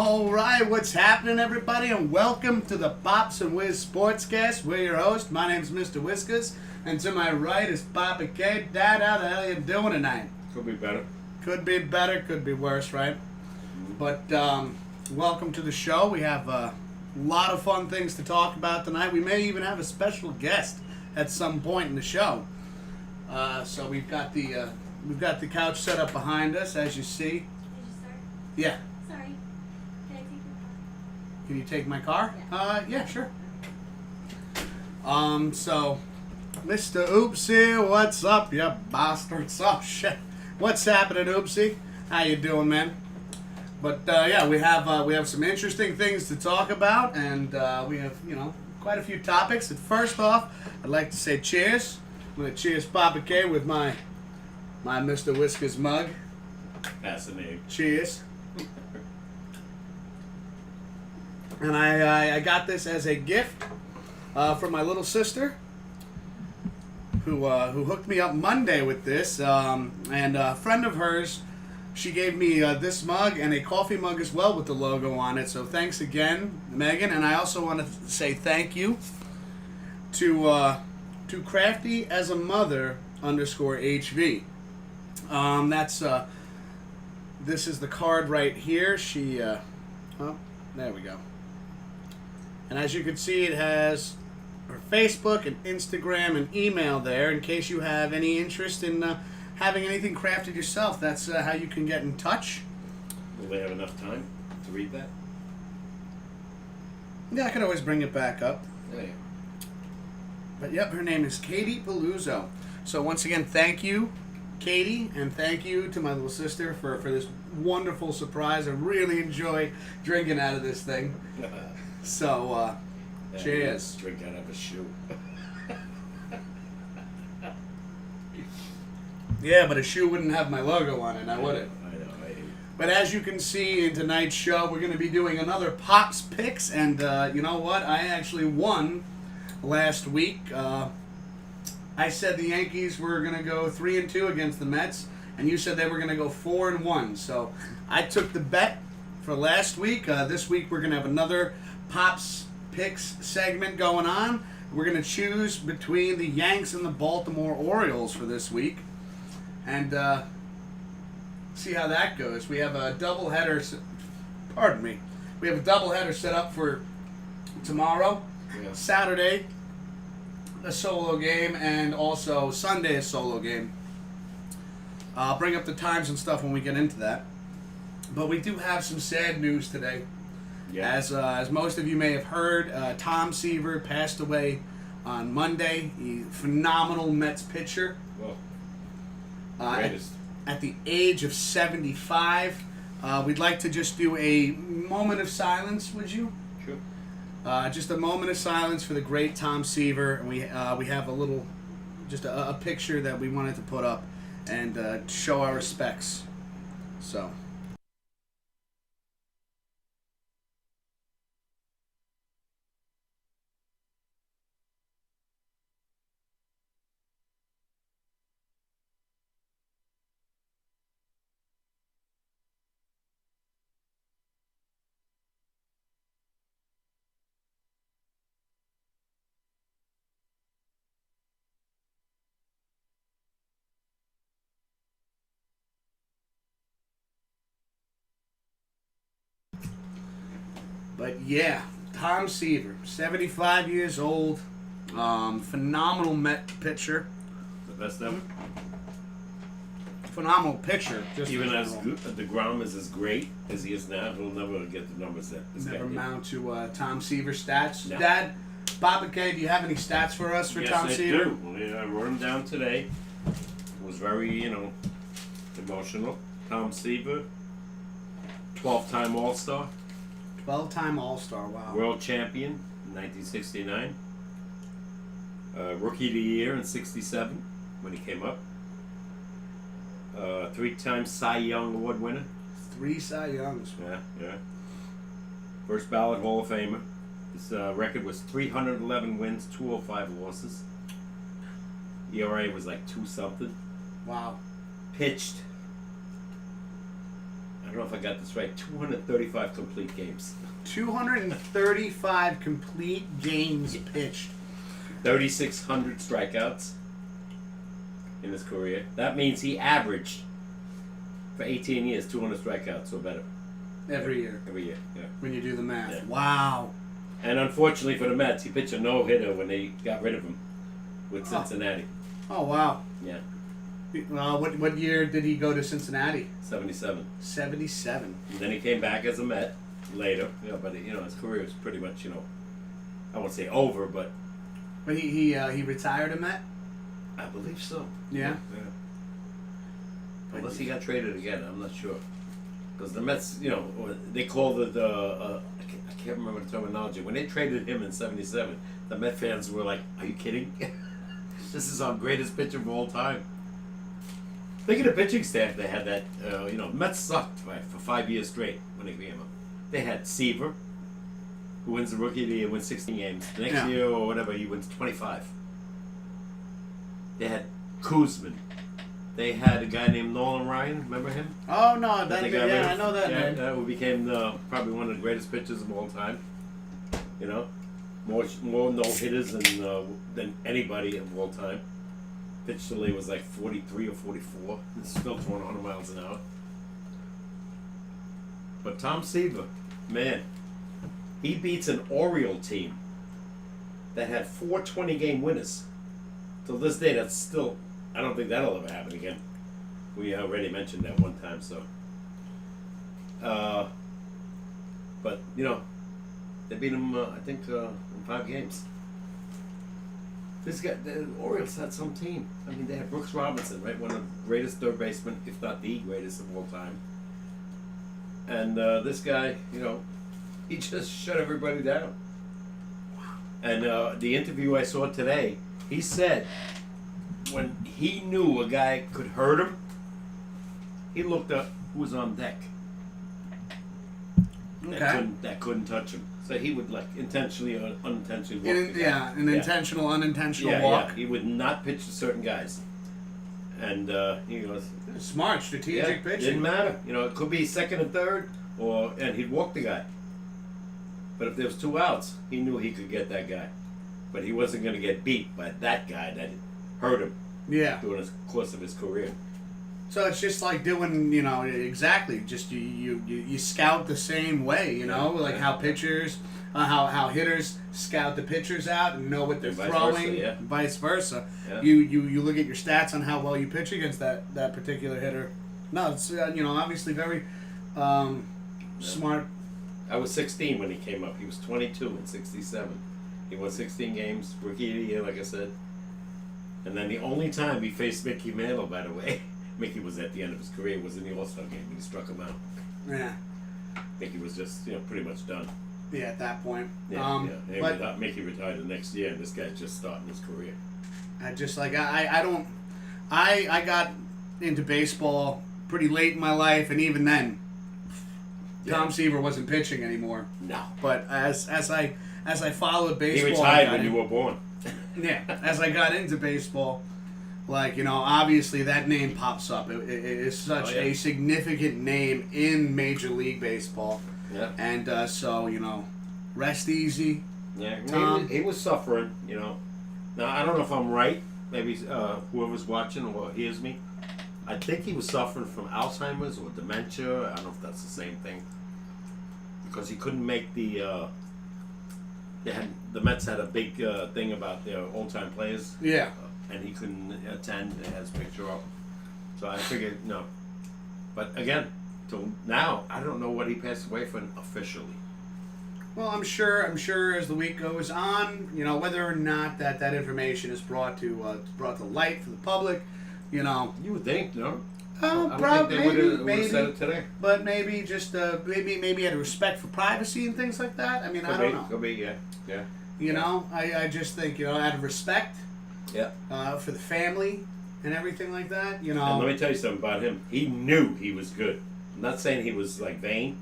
All right, what's happening, everybody, and welcome to the Pops and Wiz SportsCast. We're your host. My name's Mr. Whiskers, and to my right is Papa K. Dad, how the hell are you doing tonight? Could be better. Could be better, could be worse, right? But welcome to the show. We have a lot of fun things to talk about tonight. We may even have a special guest at some point in the show. So we've got the couch set up behind us, as you see. Did you start? Yeah. Sorry. Can I take your car? Can you take my car? Yeah, sure. So, Mr. Oopsie, what's up, you bastards? Oh, shit. What's happening, Oopsie? How you doing, man? But, yeah, we have some interesting things to talk about, and we have, quite a few topics. And first off, I'd like to say cheers. I'm going to cheers Papa K with my Mr. Whiskers mug. Fascinating. Cheers. And I got this as a gift from my little sister, who hooked me up Monday with this. And a friend of hers, she gave me this mug and a coffee mug as well with the logo on it. So thanks again, Megan. And I also want to say thank you to Crafty as a Mother _HV. This is the card right here. She, oh, there we go. And as you can see, it has her Facebook and Instagram and email there in case you have any interest in having anything crafted yourself. That's how you can get in touch. Will they have enough time to read that? Yeah, I can always bring it back up. Yeah. But yep, her name is Katie Paluzzo. So once again, thank you, Katie, and thank you to my little sister for this wonderful surprise. I really enjoy drinking out of this thing. So, cheers. Drink out of a shoe. Yeah, but a shoe wouldn't have my logo on it, now would it? I know. But as you can see in tonight's show, we're going to be doing another Pops Picks, and you know what? I actually won last week. I said the Yankees were going to go 3-2 against the Mets, and you said they were going to go 4-1. So I took the bet for last week. This week we're going to have another Pops Picks segment going on. We're going to choose between the Yanks and the Baltimore Orioles for this week, and see how that goes. We have a doubleheader. Pardon me. We have a doubleheader set up for tomorrow, Saturday, a solo game, and also Sunday a solo game. I'll bring up the times and stuff when we get into that. But we do have some sad news today. Yeah. As most of you may have heard, Tom Seaver passed away on Monday. Phenomenal Mets pitcher. Well, greatest. At the age of 75. We'd like to just do a moment of silence, would you? Sure. Just a moment of silence for the great Tom Seaver, and we have a little, just a picture that we wanted to put up and show our respects. So. But yeah, Tom Seaver, 75 years old, phenomenal Met pitcher. The best ever. Phenomenal pitcher. Just Even as DeGrom is as great as he is now, he'll never get the numbers that this never guy did. mount to Tom Seaver stats. No. Dad, Papa K, do you have any stats for us for Tom Seaver? Yes, I do. Yeah, I wrote them down today. It was very, emotional. Tom Seaver, 12-time All-Star. 12-time All-Star, wow. World champion in 1969. Rookie of the year in 67 when he came up. 3-time Cy Young Award winner. 3 Cy Youngs. Yeah. First ballot Hall of Famer. His record was 311 wins, 205 losses. ERA was like 2 something. Wow. Pitched I don't know if I got this right, 235 complete games. 235 complete games pitched. 3,600 strikeouts in his career. That means he averaged, for 18 years, 200 strikeouts or better. Every year. Every year, yeah. When you do the math. Yeah. Wow. And unfortunately for the Mets, he pitched a no-hitter when they got rid of him with Cincinnati. Oh, wow. Yeah, What year did he go to Cincinnati? 77. 77. And then he came back as a Met later, but his career was pretty much, I won't say over, but But he retired a Met? I believe so. Yeah. Unless he got traded again, I'm not sure. Because the Mets, they called it I can't remember the terminology. When they traded him in '77, the Met fans were like, "Are you kidding? This is our greatest pitcher of all time." Think of the pitching staff they had. That Mets sucked for 5 years straight when they came up. They had Seaver, who wins the Rookie of the Year, wins 16 games. The next year or whatever, he wins 25. They had Kuzman. They had a guy named Nolan Ryan. Remember him? Oh, no. I know that name. Who became probably one of the greatest pitchers of all time. More no-hitters than anybody of all time. Pitch till he was like 43 or 44. And still throwing 100 miles an hour. But Tom Seaver, man, he beats an Oriole team that had 4 20-game winners. Till this day, that's still... I don't think that'll ever happen again. We already mentioned that one time, so. But, they beat him, I think, in 5 games. The Orioles had some team. I mean, they had Brooks Robinson, right? One of the greatest third basemen, if not the greatest of all time. And this guy, he just shut everybody down. And the interview I saw today, he said when he knew a guy could hurt him, he looked up who was on deck. Okay. That couldn't touch him. So he would intentionally or unintentionally walk. Intentional, unintentional walk. Yeah. He would not pitch to certain guys. And he goes, smart, strategic pitching. Didn't matter. It could be second and third, and he'd walk the guy. But if there was 2 outs, he knew he could get that guy. But he wasn't going to get beat by that guy that hurt him. Yeah. During the course of his career. So it's just like doing, exactly. Just you scout the same way, like how pitchers, how hitters scout the pitchers out and know what they're throwing, vice versa. Yeah. You look at your stats on how well you pitch against that particular hitter. No, it's obviously very smart. I was 16 when he came up. He was 22 in '67. He won 16 games, Rookie of the Year, like I said. And then the only time he faced Mickey Mantle, by the way, Mickey was at the end of his career, was in the All-Star game when he struck him out. Yeah. Mickey was just, pretty much done. Yeah, at that point. But Mickey retired the next year, and this guy's just starting his career. I got into baseball pretty late in my life, and even then, Tom Seaver wasn't pitching anymore. No. But as I followed baseball, he retired when you were born. Yeah, as I got into baseball, obviously that name pops up. It is such a significant name in Major League Baseball. Yeah. And rest easy. Yeah, Tom. he was suffering, Now, I don't know if I'm right. Maybe whoever's watching or hears me. I think he was suffering from Alzheimer's or dementia. I don't know if that's the same thing. Because he couldn't make the Mets had a big thing about their all-time players. Yeah. And he couldn't attend. It has a picture up. So I figured, no. But again, till now, I don't know what he passed away from officially. Well, I'm sure as the week goes on, whether or not that information is brought to light for the public, You would think, no? Probably, maybe said it today. But maybe just maybe out of respect for privacy and things like that. I mean, I don't know. Could be, yeah. I just think out of respect, for the family and everything like that. And let me tell you something about him. He knew he was good. I'm not saying he was vain,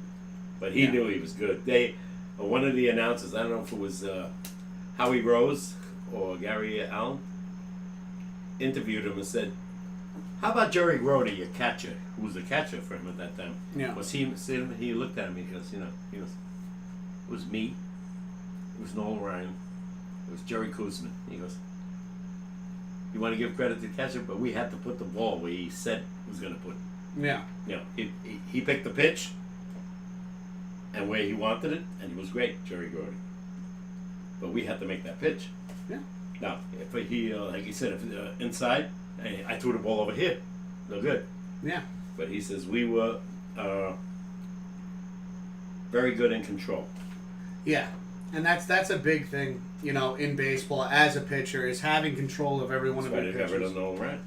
but he knew he was good. One of the announcers, I don't know if it was Howie Rose or Gary Allen, interviewed him and said, How about Jerry Grody, your catcher, who was the catcher for him at that time? Yeah. Was he sitting? He looked at me. He goes, he goes, it was me. It was Noel Ryan. It was Jerry Koosman. He goes, you want to give credit to the catcher, but we had to put the ball where he said he was going to put it. Yeah. He picked the pitch and where he wanted it, and he was great, Jerry Grody. But we had to make that pitch. Yeah. Now, if he, like he said, if inside, I threw the ball over here, no good. Yeah. But he says we were very good in control. Yeah. And that's a big thing, in baseball as a pitcher, is having control of every one of your That's why they got rid pitches. of Noel Ryan.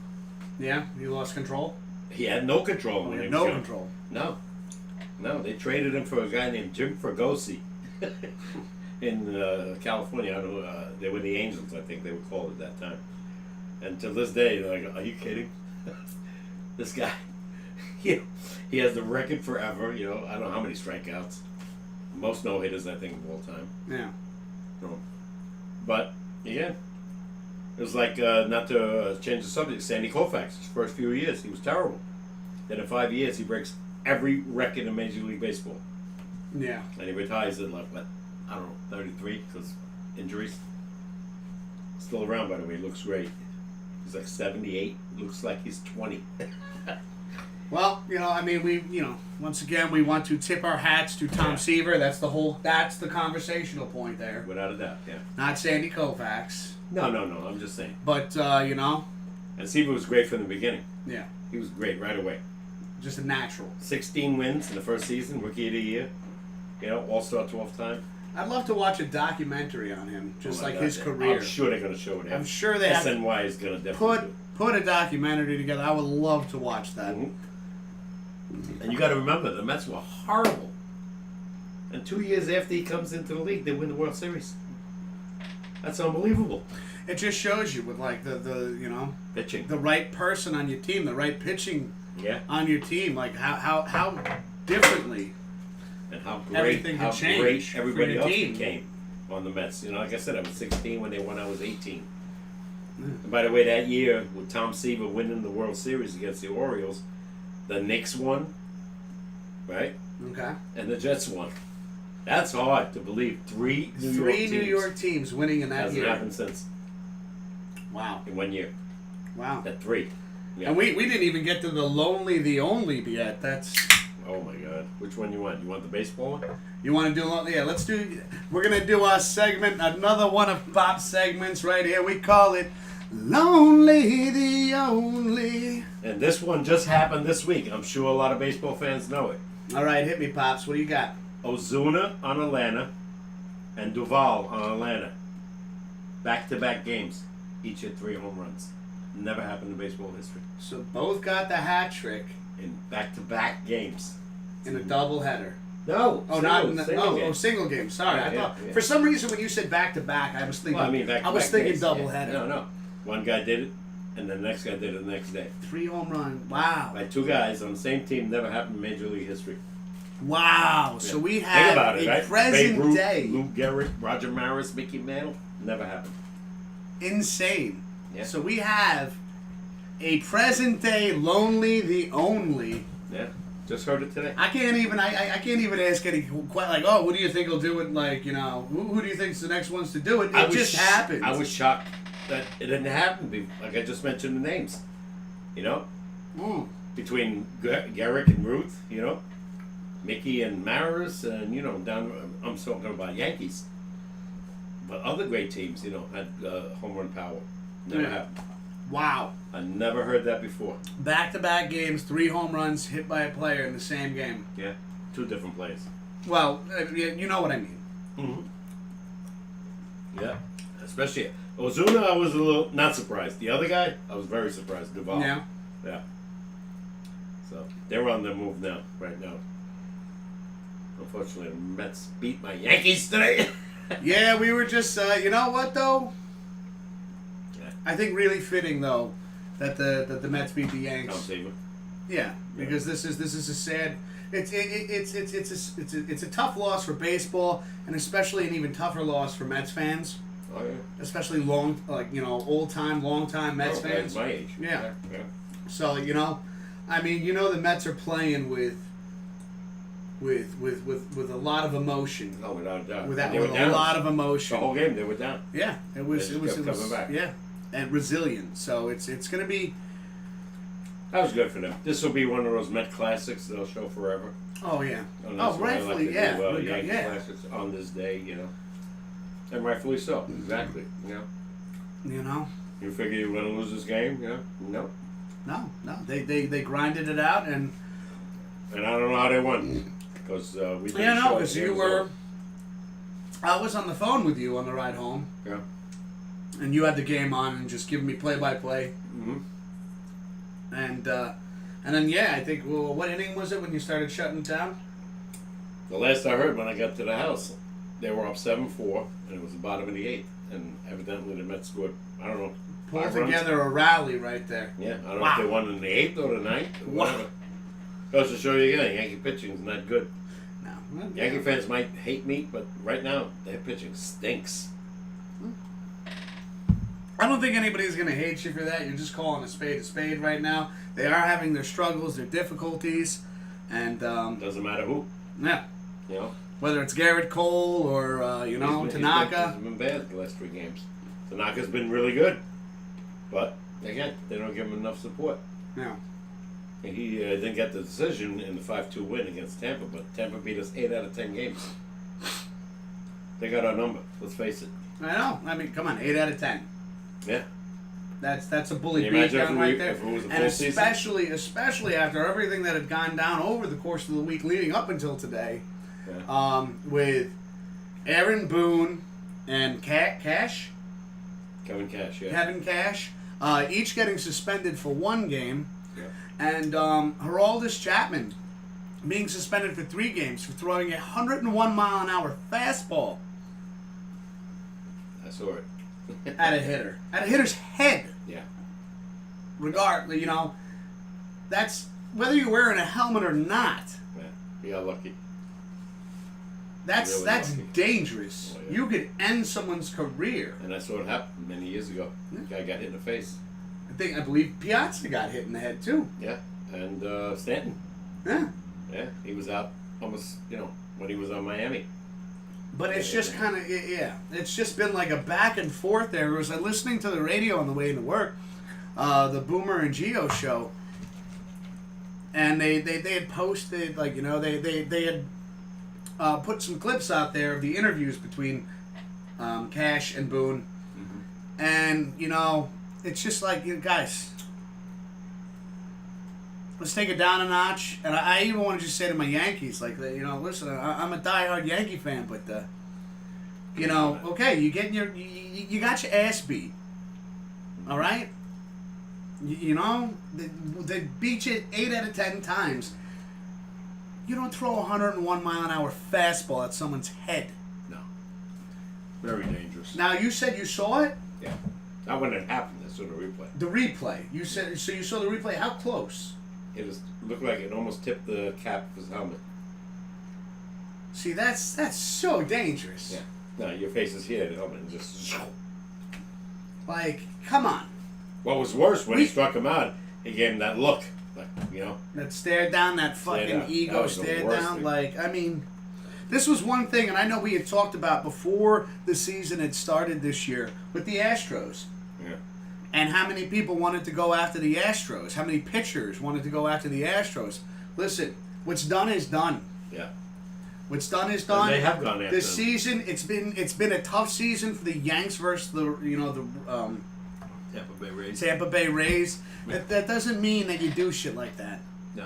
Yeah, you lost control. He had no control when he was No young. control. No, they traded him for a guy named Jim Fregosi in California. I don't know, they were the Angels, I think they were called at that time. And to this day, they're like, are you kidding? This guy, he has the record forever. I don't know how many strikeouts. Most no-hitters, I think, of all time. Yeah. But, again, it was like, not to change the subject, Sandy Koufax, his first few years, he was terrible. Then in 5 years, he breaks every record in Major League Baseball. Yeah. And he retires at, like, what, I don't know, 33, because injuries. Still around, by the way, he looks great. He's like 78, looks like he's 20. Well, once again, we want to tip our hats to Tom Seaver. That's the conversational point there. Without a doubt, yeah. Not Sandy Koufax. No, I'm just saying. But, And Seaver was great from the beginning. Yeah. He was great right away. Just a natural. 16 wins in the first season, Rookie of the Year. All-Star 12th time. I'd love to watch a documentary on him, just Oh my like God, his career. I'm sure they're going to show it. I'm sure they have SNY is going to definitely put a documentary together. I would love to watch that. Mm-hmm. And you got to remember, the Mets were horrible. And 2 years after he comes into the league, they win the World Series. That's unbelievable. It just shows you with like the Pitching. the right person on your team, the right pitching Yeah. on your team, like how differently And how everything great, can change for everybody your else team. became on the Mets. Like I said, I was 16 when they won. I was 18. And by the way, that year with Tom Seaver winning the World Series against the Orioles, the Knicks won, right? Okay. And the Jets won. That's hard to believe. Three New York teams winning in that hasn't year. happened since Wow. in 1 year. Wow. At three. Yeah. And we didn't even get to the lonely the only yet. That's. Oh my God! Which one you want? You want the baseball one? You want to do? Yeah, let's do. We're gonna do our segment, another one of Bob's segments right here. We call it "Lonely the Only." And this one just happened this week. I'm sure a lot of baseball fans know it. All right, hit me, Pops. What do you got? Ozuna on Atlanta and Duvall on Atlanta. Back-to-back games. Each hit 3 home runs. Never happened in baseball history. So both got the hat trick In back-to-back games. in a doubleheader. No. Oh, single, not in the, single game. single game. Sorry, Yeah, I thought yeah. for some reason when you said back to back, I was thinking. Well, I mean, back-to-back I was thinking days, doubleheader. Yeah. No. One guy did it, and the next guy did it the next day. 3 home run. Wow. By 2 guys on the same team. Never happened in Major League history. Wow. So we Think have about it, a right? present Babe Ruth, day. Lou Gehrig, Roger Maris, Mickey Mantle. Never happened. Insane. Yeah. So we have a present day lonely the only. Yeah. Just heard it today. I can't even ask any quite like, oh, who do you think will do it? Like, who do you think's the next ones to do it? It just happened. I was shocked that it didn't happen. Like I just mentioned the names. Between Garrick and Ruth, Mickey and Maris, and down. I'm talking about Yankees. But other great teams, had home run power. Never happened. Wow. I never heard that before. Back-to-back games, 3 home runs hit by a player in the same game. Yeah, 2 different plays. Well, you know what I mean. Mm-hmm. Yeah, especially Ozuna. I was a little not surprised. The other guy, I was very surprised. Duvall. Yeah. Yeah. So they're on the move now, right now. Unfortunately, the Mets beat my Yankees today. Yeah, we were just, you know what though? Yeah. I think really fitting though that the Mets beat the Tom Yanks. Seaver. Yeah, because this is a sad. It's a tough loss for baseball, and especially an even tougher loss for Mets fans. Oh yeah. Especially long time Mets Oh, fans. my age. Yeah. So I mean, the Mets are playing with a lot of emotion. Oh, without a doubt. With And they were a down. lot of The emotion. whole game they were down. Yeah, it was. They It was. kept It was coming back. Yeah, and resilient. So it's going to be. That was good for them. This will be one of those Met classics they'll show forever. Oh yeah. And that's why I rightfully, like to yeah. do, Yankee Yeah. classics on this day, and rightfully so. Exactly. You figure you were going to lose this game? No. No. They grinded it out, and And I don't know how they won because we did. because you were. I was on the phone with you on the ride home. Yeah. And you had the game on and just giving me play-by-play. Mm-hmm. And then I think what inning was it when you started shutting it down? The last I heard when I got to the house, they were up 7-4, and it was the bottom of the 8th, and evidently the Mets scored. I don't know. Pulled 5 runs? together a rally right there. Yeah, I don't know Wow. if they won in the 8th or the 9th. Or Wow. whatever. Goes to show you again, Yankee pitching is not good. No. Well, Yankee fans might hate me, but right now their pitching stinks. I don't think anybody's going to hate you for that. You're just calling a spade right now. They are having their struggles, their difficulties, and Doesn't matter who, yeah, you know. whether it's Garrett Cole or Tanaka. He's been bad the last 3 games. Tanaka's been really good, but again, they don't give him enough support. Yeah. And he didn't get the decision in the 5-2 win against Tampa, but Tampa beat us 8 out of 10 games. They got our number. Let's face it. I know. I mean, come on, 8 out of 10. Yeah. That's a bully Can you imagine beatdown right there. if it was a And full season? especially after everything that had gone down over the course of the week leading up until today, Yeah. with Aaron Boone and Kevin Cash. Yeah. Kevin Cash, each getting suspended for 1 game, Yeah. and Aroldis Chapman being suspended for 3 games for throwing a 101 mile an hour fastball I saw it. at a hitter's head. Yeah. Regardless, that's whether you're wearing a helmet or not. Yeah. He got lucky. That's Really that's lucky. dangerous. Oh, yeah. You could end someone's career. And that's what happened many years ago. Guy got hit in the face. I believe Piazza got hit in the head too. Yeah. And Stanton. Yeah. Yeah. He was out almost, when he was on Miami. But it's just kind of it's just been like a back and forth there. It was like listening to the radio on the way to work, the Boomer and Geo show, and they had posted they had put some clips out there of the interviews between Cash and Boone, Mm-hmm. and it's just like guys. Let's take it down a notch. And I even want to just say to my Yankees, listen, I'm a diehard Yankee fan, but, okay, you got your ass beat. All right? They beat you 8 out of 10 times. You don't throw a 101 mile an hour fastball at someone's head. No. Very dangerous. Now, you said you saw it? Yeah. Not when it happened. I saw the replay. The replay. You said you saw the replay. How close? It looked like it almost tipped the cap of his helmet. See, that's so dangerous. Yeah. No, your face is here, the helmet, and just. Like, come on. What was worse when he struck him out, he gave him that look, That stare down, that Stare fucking down. ego That was the stare worst down. thing. This was one thing, and I know we had talked about before the season had started this year with the Astros. Yeah. And how many people wanted to go after the Astros? How many pitchers wanted to go after the Astros? Listen, what's done is done. Yeah. What's done is done. And they have gone after this them. season. It's been a tough season for the Yanks versus the Tampa Bay Rays. Tampa Bay Rays. That doesn't mean that you do shit like that. No.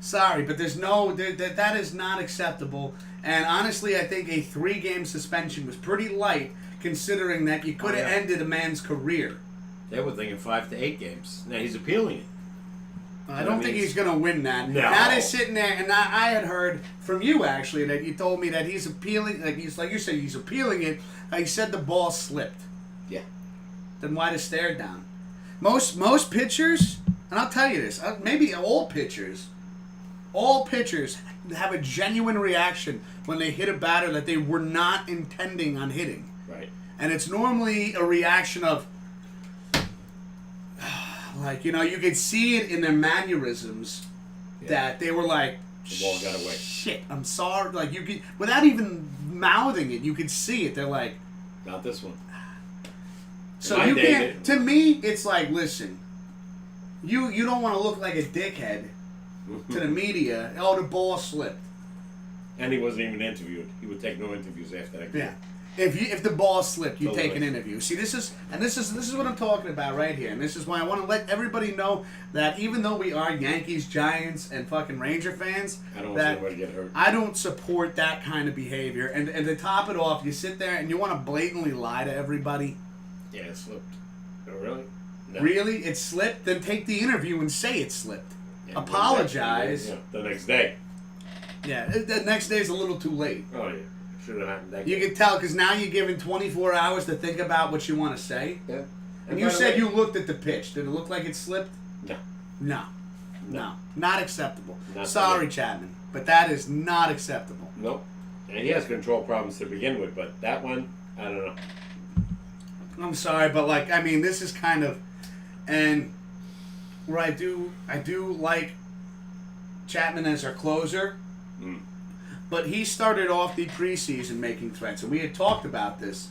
Sorry, but that is not acceptable. And honestly, I think a 3-game suspension was pretty light, considering that you could have ended a man's career. They were thinking 5 to 8 games. Now he's appealing it. I don't think he's going to win that. No. Now they're sitting there, and I had heard from you actually that you told me that he's appealing. Like you said, he's appealing it. He said the ball slipped. Yeah. Then why the stare down? Most pitchers, and I'll tell you this, maybe all pitchers have a genuine reaction when they hit a batter that they were not intending on hitting. Right. And it's normally a reaction of, like, you know, you could see it in their mannerisms that they were like, The ball got away. shit, I'm sorry. Like, you could, without even mouthing it, you could see it. They're like, Not this one. so My you day, can't, to me, it's like, listen, you don't want to look like a dickhead to the media. Oh, the ball slipped. And he wasn't even interviewed. He would take no interviews after that game. Yeah. If the ball slipped, you Totally. take an interview. See, this is what I'm talking about right here, and this is why I want to let everybody know that even though we are Yankees, Giants, and fucking Ranger fans, I don't want that anybody to get hurt. I don't support that kind of behavior. And to top it off, you sit there and you want to blatantly lie to everybody. Yeah, it slipped. Oh, really? No. Really, it slipped? Then take the interview and say it slipped. Yeah, Apologize. Yeah, the next day. Yeah, the next day is a little too late. Oh, yeah. Should have happened that You game. can tell because now you're given 24 hours to think about what you want to say. Yeah. And you by the said way- you looked at the pitch. Did it look like it slipped? No. No. No. Not acceptable. Not Sorry, today. Chapman. But that is not acceptable. Nope. And he has control problems to begin with, but that one, I don't know. I'm sorry, but like, I mean, this is kind of, and where I do like Chapman as our closer, but he started off the preseason making threats, and we had talked about this,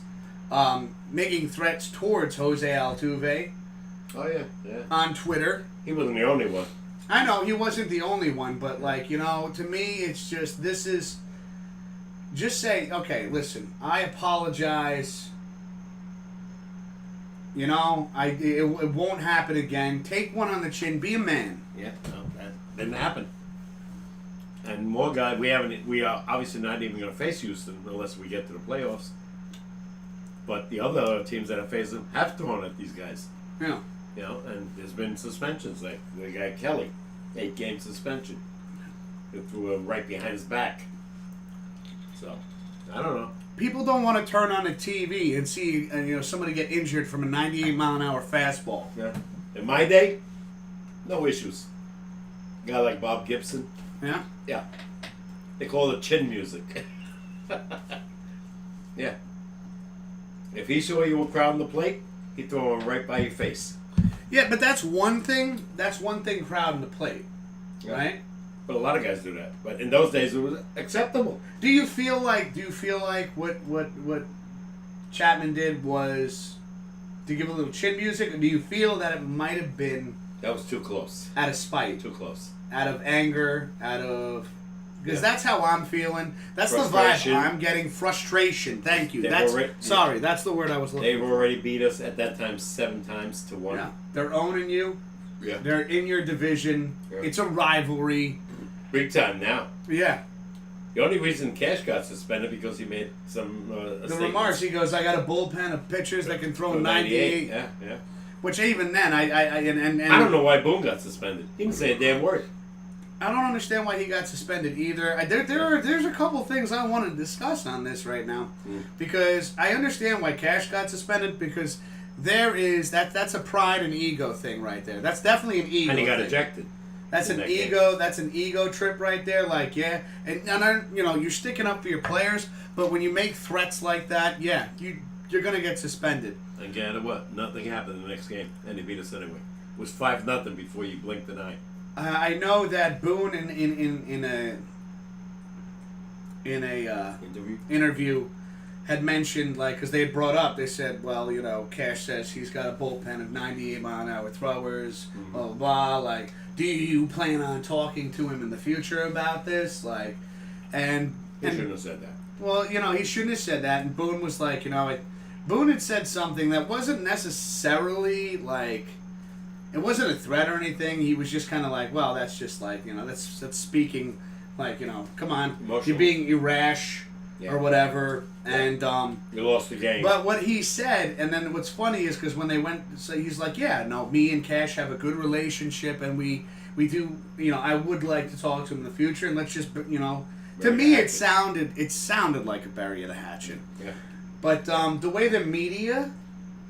making threats towards Jose Altuve Oh, yeah. Yeah. on Twitter. He wasn't the only one. I know he wasn't the only one, but like, you know, to me, it's just, this is, just say, okay, listen, I apologize. You know, it won't happen again. Take one on the chin. Be a man. Yeah. No, that didn't happen. And more guy, we are obviously not even going to face Houston unless we get to the playoffs. But the other teams that have faced them have thrown at these guys. Yeah. You know, and there's been suspensions. Like the guy Kelly, 8-game suspension. They threw him right behind his back. So, I don't know. People don't want to turn on the TV and see somebody get injured from a 98-mile-an-hour fastball. Yeah. In my day, no issues. A guy like Bob Gibson. Yeah. Yeah. They call it chin music. Yeah. If he saw you were crowding the plate, he'd throw him right by your face. Yeah, but that's one thing. That's one thing crowding the plate, Yeah. right? But a lot of guys do that. But in those days, it was acceptable. Do you feel like what Chapman did was to give a little chin music, or do you feel that it might have been That was too close. out of spite, Too close. out of anger, because Yeah. that's how I'm feeling. That's the Frustration. vibe I'm getting. Frustration. Thank you. They've That's already- sorry. That's the word I was looking They've for. already beat us at that time 7 times to 1. Yeah. They're owning you. Yeah. They're in your division. Yeah. It's a rivalry. Big time now. Yeah. The only reason Cash got suspended because he made some The remarks. He goes, "I got a bullpen of pitchers that can throw 98." Yeah, yeah. Which even then, I I don't know why Boone got suspended. He didn't say a damn word. I don't understand why he got suspended either. There's a couple things I want to discuss on this right now, because I understand why Cash got suspended, because that's a pride and ego thing right there. That's definitely an ego. And he got thing. ejected. That's an in that game. ego. That's an ego trip right there. Like, yeah, and you're sticking up for your players, but when you make threats like that, yeah, you're gonna get suspended. And get what? Nothing happened in the next game, and they beat us anyway. It was 5-0 before you blinked an eye. I know that Boone in a interview had mentioned, like, because they had brought up, they said, well, Cash says he's got a bullpen of 98-mile-an-hour throwers, blah, blah, blah. Like, do you plan on talking to him in the future about this? Like, He shouldn't have said that. well, he shouldn't have said that. And Boone was like, Boone had said something that wasn't necessarily, like, it wasn't a threat or anything. He was just kind of like, well, that's just like, that's speaking, like, come on, Emotional. you're being irrash Yeah. or whatever. And, You lost the game. but what he said, and then what's funny is because when they went, so he's like, yeah, no, me and Cash have a good relationship, and we do, I would like to talk to him in the future, and let's just, to Bury me the it sounded like a bury of the hatchet. Yeah. But the way the media,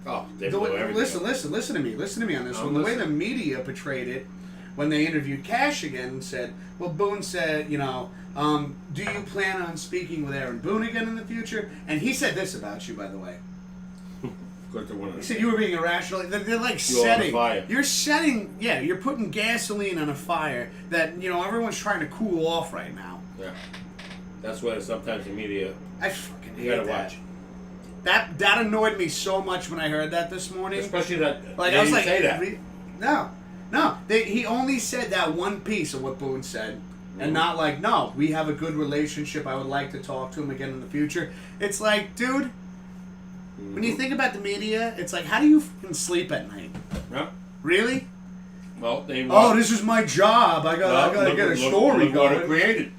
Oh, they the blew way, everything up. listen to me on this I'm one. The way the listening. media portrayed it, when they interviewed Cash again, and said, well, Boone said, do you plan on speaking with Aaron Boone again in the future? And he said this about you, by the way. Go to one of You the. said you were being irrational. They're like You're on setting. fire. You're setting. Yeah, you're putting gasoline on a fire that everyone's trying to cool off right now. Yeah. That's why sometimes the media. I fucking hate You gotta that. watch. That annoyed me so much when I heard that this morning. Especially that. Like they I was didn't like, say that. no. He only said that one piece of what Boone said, and not like, no, we have a good relationship. I would like to talk to him again in the future. It's like, dude, when you think about the media, it's like, how do you fucking sleep at night? Yeah. Really? Well, they. Oh, this is my job. I gotta get a story Look what it going. created.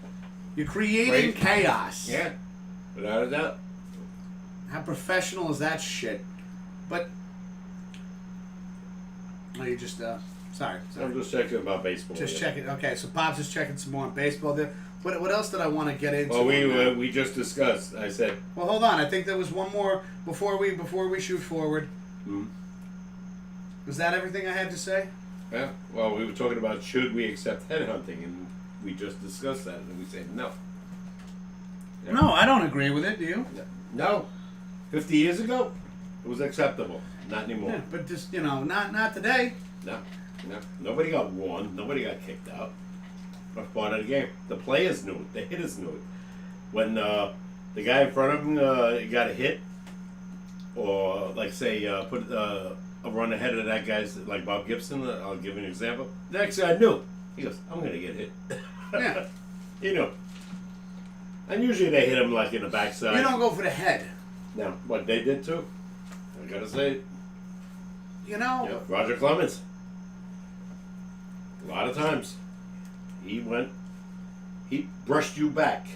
You're creating chaos. Yeah. Without a doubt. How professional is that shit? But you just sorry. I'm just checking about baseball. Just checking. Okay, so Pops is checking some more on baseball. There. What else did I want to get into? Well, we just discussed. I said. Well, hold on. I think there was one more before we shoot forward. Hmm. Was that everything I had to say? Yeah. Well, we were talking about should we accept headhunting, and we just discussed that, and we said no. Yeah. No, I don't agree with it. Do you? No. 50 years ago, it was acceptable. Not anymore. Yeah, but just not today. No. Nobody got warned. Nobody got kicked out. That's part of the game. The players knew it. The hitters knew it. When the guy in front of him got a hit, or like say put a run ahead of that guy's, like Bob Gibson. I'll give you an example. The next guy knew. He goes, "I'm gonna get hit." Yeah. You know. And usually they hit him like in the backside. You don't go for the head. No, but they did too. I gotta say it. Yeah, Roger Clemens. A lot of times, he brushed you back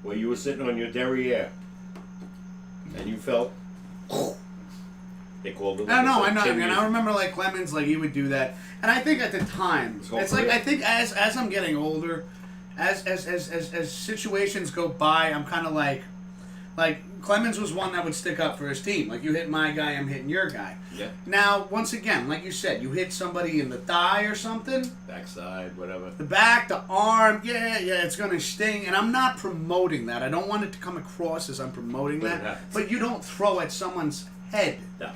where you were sitting on your derriere, and you felt. They called it. I know. And I remember like Clemens, like he would do that. And I think at the time, it's like I think as I'm getting older, as situations go by, I'm kind of like Clemens was one that would stick up for his team. Like you hit my guy, I'm hitting your guy. Yeah. Now, once again, like you said, you hit somebody in the thigh or something, Backside, whatever. the back, the arm, yeah, it's gonna sting. And I'm not promoting that. I don't want it to come across as I'm promoting But it that. happens. But you don't throw at someone's head. No.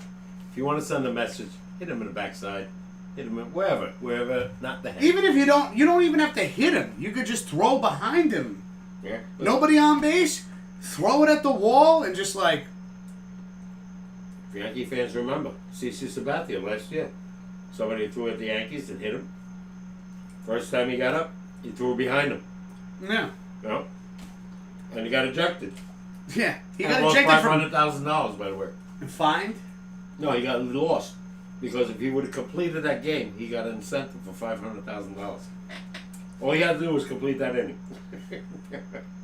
If you want to send a message, hit him in the backside. Hit him in wherever, not the head. Even if you don't even have to hit him. You could just throw behind him. Yeah. Nobody on base, throw it at the wall and just like. If Yankee fans remember, CC Sabathia last year. Somebody threw at the Yankees and hit him. First time he got up, he threw it behind him. Yeah. You know? And he got ejected. Yeah. He And got lost ejected from. $500,000, by the way. And fined? No, he got lost. Because if he would have completed that game, he got an incentive for $500,000. All he had to do was complete that inning.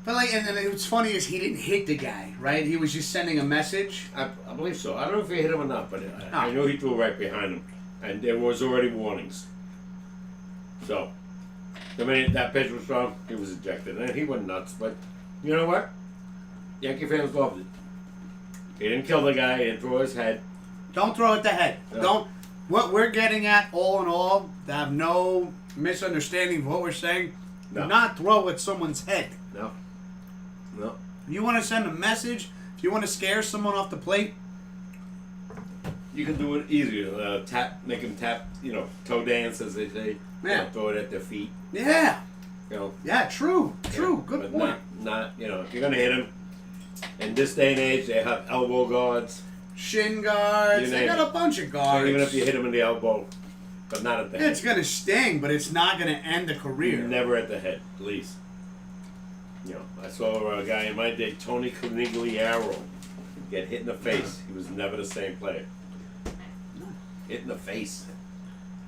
But like, and what's funny is he didn't hit the guy, right? He was just sending a message. I believe so. I don't know if he hit him or not, but I know he threw right behind him. And there was already warnings. So, the minute that pitch was thrown, he was ejected. And he went nuts. But, you know what? Yankee fans loved it. He didn't kill the guy. He didn't throw his head. Don't throw at the head. No. Don't. What we're getting at, all in all, to have no misunderstanding of what we're saying, No. do not throw at someone's head. No. If you want to send a message, if you want to scare someone off the plate, You can do it easier. Make him tap, toe dance, as they say. Yeah. Throw it at their feet. yeah. You know. True. Yeah, Good but point. Not, if you're going to hit him, in this day and age, they have elbow guards. Shin guards. You They name got it. a bunch of So guards. even if you hit him in the elbow, but not at the head. It's going to sting, but it's not going to end a career. Never at the head, please. I saw a guy in my day, Tony Conigliaro, get hit in the face. He was never the same player. Hit in the face.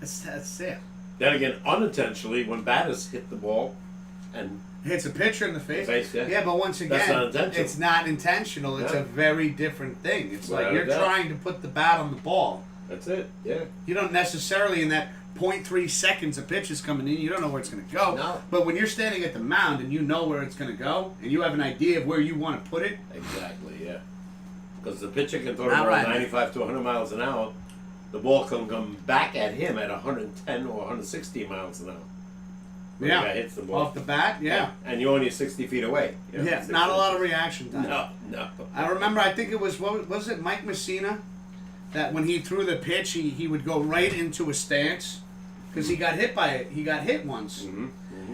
That's it. Then again, unintentionally, when batters hit the ball and Hits a pitcher in the face. yeah. Yeah, but once again, That's not intentional. it's not intentional. It's Yeah. a very different thing. It's like Without you're a doubt. trying to put the bat on the ball. That's it. Yeah. You don't necessarily, in that 0.3 seconds a pitch is coming in, you don't know where it's going to go. No. But when you're standing at the mound and you know where it's going to go, and you have an idea of where you want to put it, Exactly, yeah. Because the pitcher can throw Not the ball right. 95 to 100 miles an hour. The ball can come back at him at 110 or 160 miles an hour. When the guy hits the ball. off the bat, yeah. And you're only 60 feet away. Yeah, not a lot of reaction time. No. I remember, I think it was, what was it, Mike Messina? that when he threw the pitch, he would go right into a stance because he got hit by it. He got hit once,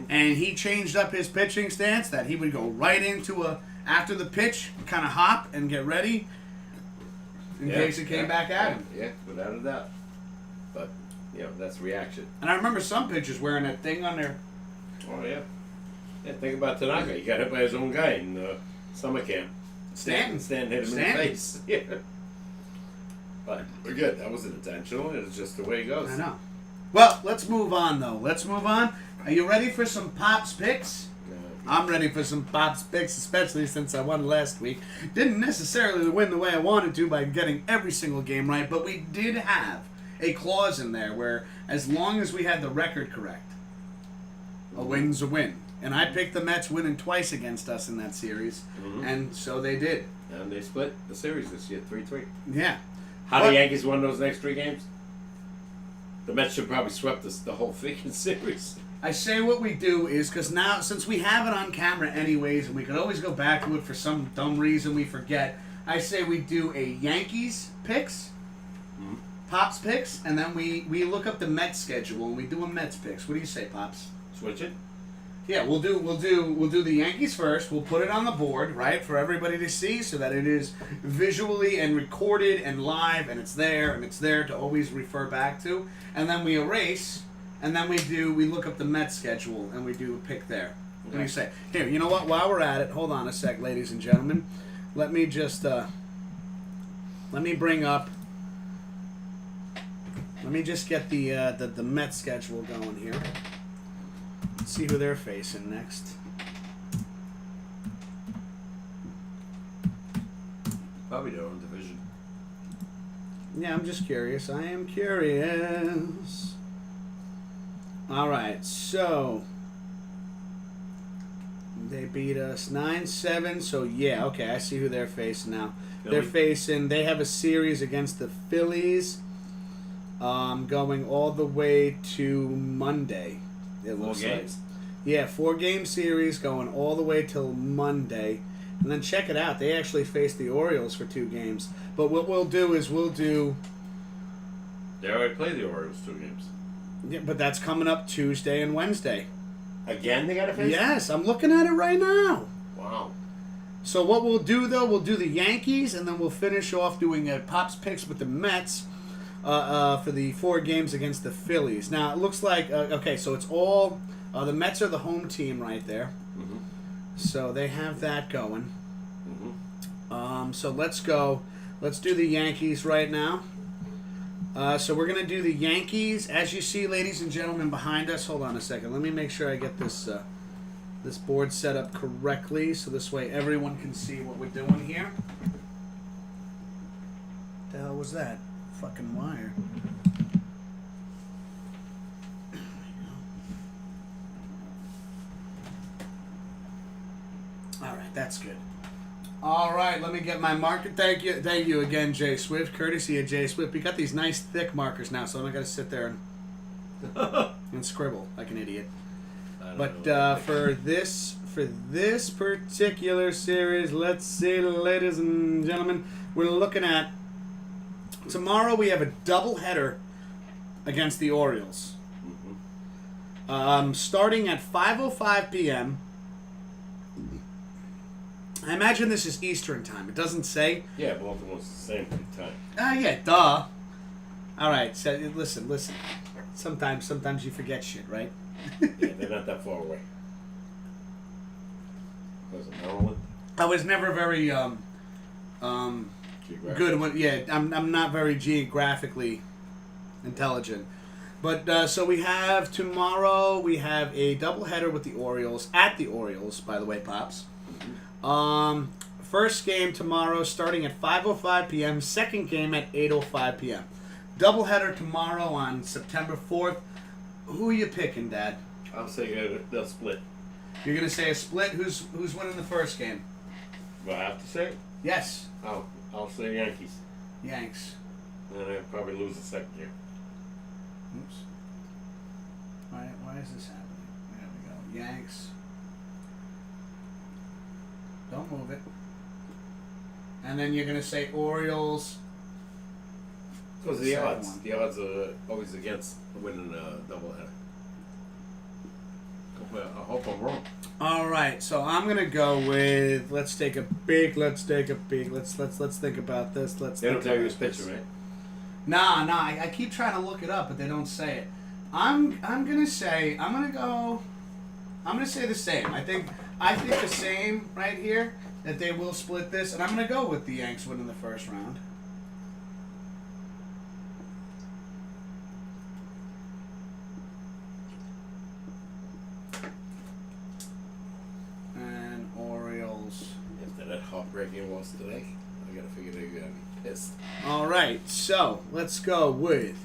and he changed up his pitching stance that he would go right into after the pitch, kind of hop and get ready in case it came back at him. Yeah, without a doubt. But that's reaction. And I remember some pitchers wearing that thing on their. Oh yeah. Yeah, think about Tanaka. He got hit by his own guy in summer camp. Stanton hit him in the face. Yeah. But again, that wasn't intentional. It was just the way it goes. I know. Well, let's move on, though. Let's move on. Are you ready for some Pops picks? I'm ready for some Pops picks, especially since I won last week. Didn't necessarily win the way I wanted to by getting every single game right, but we did have a clause in there where as long as we had the record correct, a win's a win. And I picked the Mets winning twice against us in that series, and so they did. And they split the series this year, 3-3. Yeah. How the Yankees won those next 3 games? The Mets should probably swept the whole freaking series. I say what we do is, because now, since we have it on camera anyways, and we could always go back to it for some dumb reason we forget, I say we do a Yankees picks, Pops picks, and then we look up the Mets schedule, and we do a Mets picks. What do you say, Pops? Switch it? Yeah, we'll do the Yankees first. We'll put it on the board, right, for everybody to see, so that it is visually and recorded and live, and it's there to always refer back to. And then we erase, and then we look up the Mets schedule and we do a pick there. What do you say? Here, you know what? While we're at it, hold on a sec, ladies and gentlemen. Let me just bring up. Let me just get the Mets schedule going here. See who they're facing next. Probably their own division. Yeah, I'm just curious. I am curious. All right, so they beat us 9-7. So yeah, okay, I see who they're facing now. They have a series against the Phillies, going all the way to Monday. It looks like. Yeah, 4-game series going all the way till Monday. And then check it out. They actually face the Orioles for 2 games. But what we'll do is They already played the Orioles 2 games. Yeah, but that's coming up Tuesday and Wednesday. Again they got to face? Yes, I'm looking at it right now. Wow. So what we'll do, though, we'll do the Yankees, and then we'll finish off doing Pops picks with the Mets for the 4 games against the Phillies. Now, it looks like, okay, so it's all... the Mets are the home team right there. So they have that going. So let's go. Let's do the Yankees right now. So we're going to do the Yankees. As you see, ladies and gentlemen, behind us. Hold on a second. Let me make sure I get this this board set up correctly, so this way everyone can see what we're doing here. What the hell was that? Fucking wire. Alright, that's good. Alright, let me get my marker. Thank you again, Jay Swift. Courtesy of Jay Swift. We got these nice thick markers now, so I'm not going to sit there and scribble like an idiot. But for this particular series, let's see, ladies and gentlemen, we're looking at tomorrow. We have a doubleheader against the Orioles, starting at 5:05 p.m. I imagine this is Eastern time. It doesn't say. Yeah, Baltimore's the same time. Yeah, duh. All right, so listen. Sometimes you forget shit, right? Yeah, they're not that far away. Was it Maryland? I was never very good when. Yeah, I'm not very geographically intelligent. But so we have tomorrow. We have a doubleheader with the Orioles at the Orioles. By the way, Pops. First game tomorrow starting at 5:05 p.m. Second game at 8:05 p.m. Doubleheader tomorrow on September 4th. Who are you picking, Dad? I'll say they'll split. You're going to say a split? Who's winning the first game? Do I have to say it? Yes. I'll say Yankees. Yanks. And I'll probably lose the second game. Oops. Why is this happening? There we go. Yanks. Don't move it. And then you're going to say Orioles Because of the Second odds. one. The odds are always against winning a doubleheader. I hope I'm wrong. All right, so I'm gonna go with. Let's take a peek. Let's think about this. They don't tell you who's pitching, right? Nah. I keep trying to look it up, but they don't say it. I'm gonna say the same. I think the same right here, that they will split this, and I'm gonna go with the Yanks winning the first round. And Orioles. After that heartbreaking loss today, I gotta figure they're gonna be pissed. All right, so let's go with.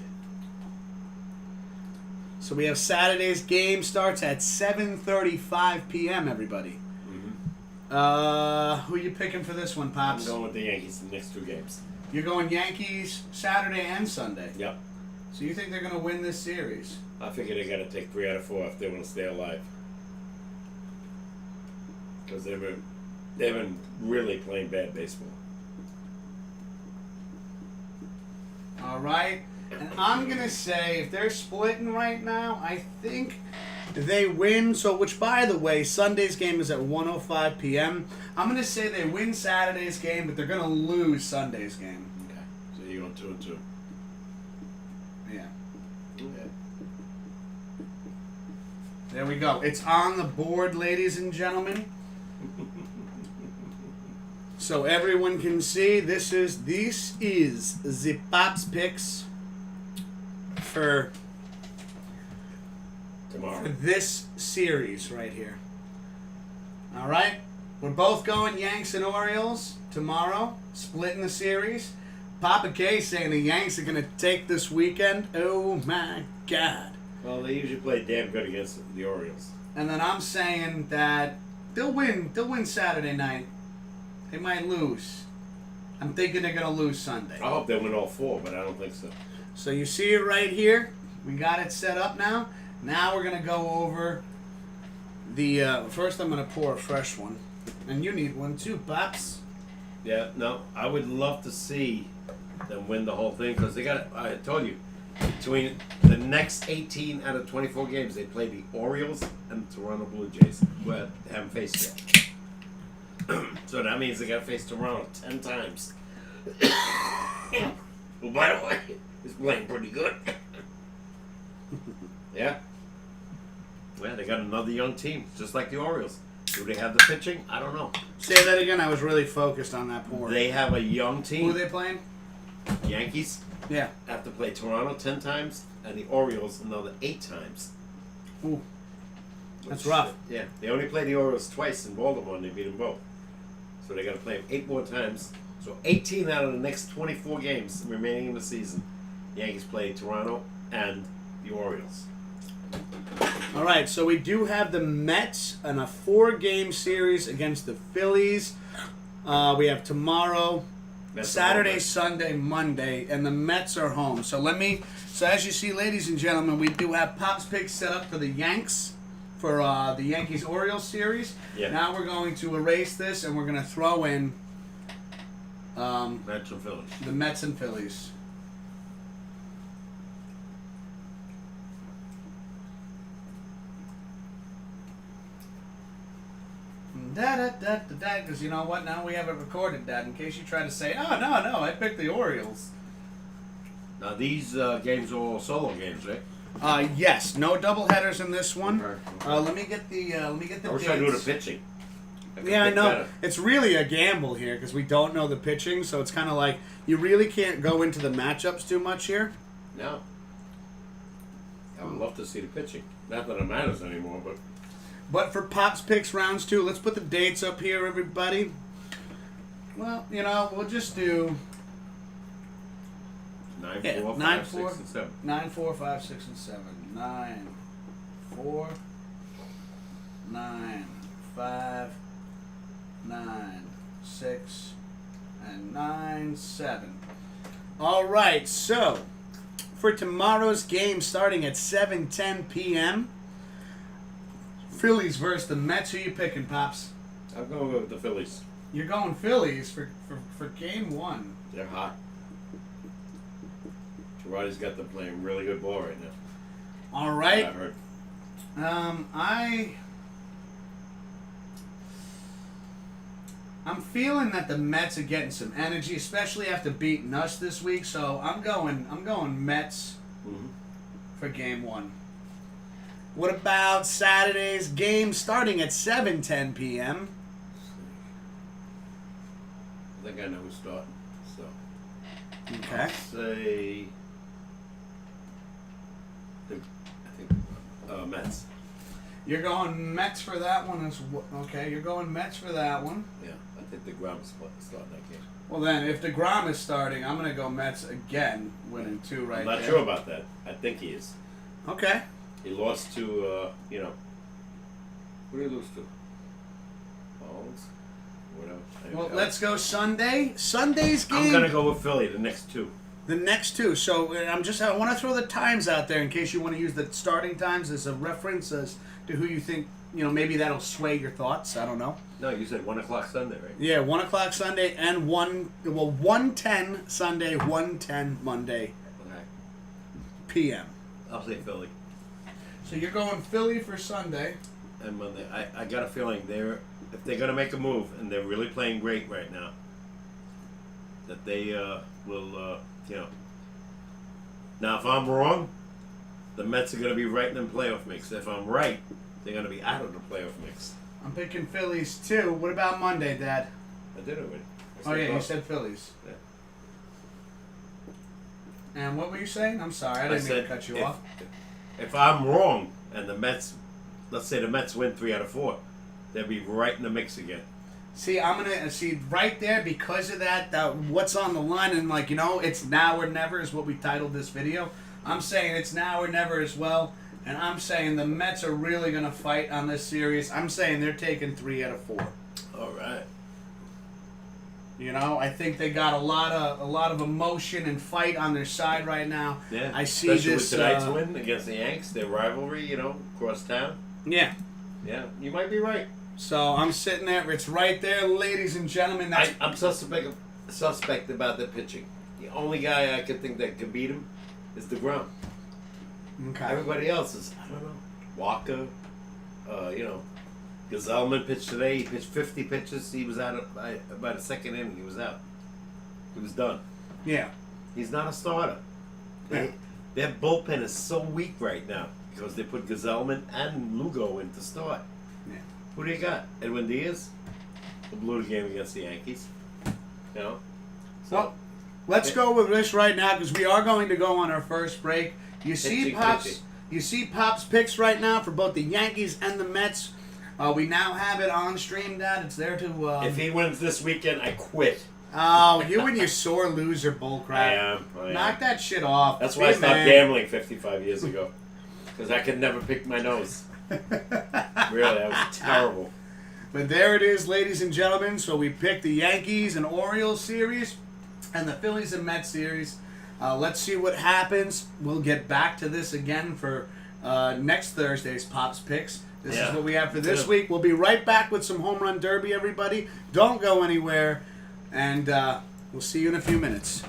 So we have Saturday's game starts at 7:35 p.m. Everybody. Who are you picking for this one, Pops? I'm going with the Yankees in the next 2 games. You're going Yankees Saturday and Sunday. Yep. So you think they're going to win this series? I figure they gotta take 3 out of 4 if they want to stay alive. Because they've been really playing bad baseball. All right. And I'm going to say if they're splitting right now, I think they win. So, which, by the way, Sunday's game is at 1:05 p.m. I'm going to say they win Saturday's game, but they're going to lose Sunday's game. Okay. So you're going 2 and 2. Yeah. Okay. There we go. It's on the board, ladies and gentlemen. So everyone can see this is the Pops picks for Tomorrow. this series right here. All right, we're both going Yanks and Orioles tomorrow, splitting the series. Papa K saying the Yanks are going to take this weekend. Oh my God! Well, they usually play damn good against the Orioles. And then I'm saying that they'll win. They'll win Saturday night. They might lose. I'm thinking they're going to lose Sunday. I hope they win all 4, but I don't think so. So you see it right here. We got it set up now. Now we're going to go over the... first I'm going to pour a fresh one. And you need one too, Pops. Yeah, no, I would love to see them win the whole thing because they got. I told you, between the next 18 out of 24 games, they play the Orioles and the Toronto Blue Jays, who haven't faced yet. So that means they got to face Toronto 10 times. Well, by the way, he's playing pretty good. Yeah. Yeah, they got another young team, just like the Orioles. Do they have the pitching? I don't know. Say that again. I was really focused on that pour. They have a young Who team. are they playing? Yankees Yeah. have to play Toronto 10 times, and the Orioles another 8 times. Ooh. That's rough. Yeah, they only played the Orioles twice in Baltimore, and they beat them both. So they got to play them 8 more times. So 18 out of the next 24 games remaining in the season, the Yankees play Toronto and the Orioles. All right, so we do have the Mets in a 4-game series against the Phillies. We have tomorrow, Mets are Saturday, home. Sunday, Monday, and the Mets are home. So so as you see, ladies and gentlemen, we do have Pops picks set up for the Yanks, for the Yankees-Orioles series. Yeah. Now we're going to erase this, and we're going to throw in Mets and Phillies. the Mets and Phillies. Because you know what? Now we have it recorded, Dad, in case you try to say, oh, no, I picked the Orioles. Now these games are all solo games, right? Yes, no double headers in this one. Okay. Let me get the I wish dates. I knew the pitching. could Yeah, I pick know. better. It's really a gamble here because we don't know the pitching, so it's kind of like you really can't go into the matchups too much here. No. I would love to see the pitching. Not that it matters anymore, but But for Pops Picks rounds 2, let's put the dates up here, everybody. Well, we'll just do 9, Yeah, 4, 5, 9, 6, 4. and 7. 9, 4, 5, 6, and 7. 9, 4, 9, 5, 9, 6, and 9, 7. All right, so for tomorrow's game starting at 7:10 p.m., Phillies versus the Mets. Who you picking, Pops? I'm going with the Phillies. You're going Phillies for game 1. They're hot. Girardi's got them playing really good ball right now. All I right. heard. I'm feeling that the Mets are getting some energy, especially after beating us this week. So I'm going Mets Mm-hmm. for game one. What about Saturday's game starting at 7:10 p.m.? I think I know who's starting. So Okay. say I think Mets. You're going Mets for that one as well. Okay, you're going Mets for that one. Yeah, I think DeGrom is starting that game. Well then, if DeGrom is starting, I'm going to go Mets again, winning 2 right I'm not there. sure about that. I think he is. Okay. He lost to who did he lose to? Balls? Whatever. Well, let's go Sunday. Sunday's game. I'm gonna go with Philly. The next two. The next two. So I want to throw the times out there in case you want to use the starting times as a reference as to who you think, maybe that'll sway your thoughts. I don't know. No, you said 1:00 Sunday, right? Yeah, 1:00 Sunday and 1:10 Sunday, 1:10 Monday Okay. p.m. I'll say Philly. So you're going Philly for Sunday. And Monday, I got a feeling if they're gonna make a move and they're really playing great right now, that they will Now, if I'm wrong, the Mets are gonna be right in the playoff mix. If I'm right, they're gonna be out of the playoff mix. I'm picking Phillies too. What about Monday, Dad? I did already. Oh yeah, you said Phillies. Yeah. And what were you saying? I'm sorry, I didn't mean to cut you off. If I'm wrong and the Mets, let's say the Mets win 3 out of 4, they'll be right in the mix again. See, I'm gonna see right there because of that. What's on the line and it's now or never is what we titled this video. I'm saying it's now or never as well, and I'm saying the Mets are really gonna fight on this series. I'm saying they're taking 3 out of 4. All right. I think they got a lot of emotion and fight on their side right now. Yeah. I see Especially this with tonight's win against the Yanks, their rivalry, across town. Yeah. Yeah, you might be right. So I'm sitting there. It's right there, ladies and gentlemen. I'm suspect about the pitching. The only guy I could think that could beat him is DeGrom. Okay. Everybody else is, I don't know, Walker, Gazelman pitched today. He pitched 50 pitches. He was out by the second inning. He was out. He was done. Yeah. He's not a starter. Their bullpen is so weak right now because they put Gazelman and Lugo in to start. Yeah. Who do you got? Edwin Diaz? Who blew the game against the Yankees. So, Well, let's go with this right now because we are going to go on our first break. You see Pop's picks right now for both the Yankees and the Mets. We now have it on stream, Dad. It's there to. if he wins this weekend, I quit. Oh, you and your sore loser bullcrap. I am. Knock that shit off. That's why I stopped gambling 55 years ago. Because I could never pick my nose. Really, I was terrible. But there it is, ladies and gentlemen. So we picked the Yankees and Orioles series and the Phillies and Mets series. Let's see what happens. We'll get back to this again for next Thursday's Pops Picks. This is what we have for this week. We'll be right back with some Home Run Derby, everybody. Don't go anywhere. And we'll see you in a few minutes.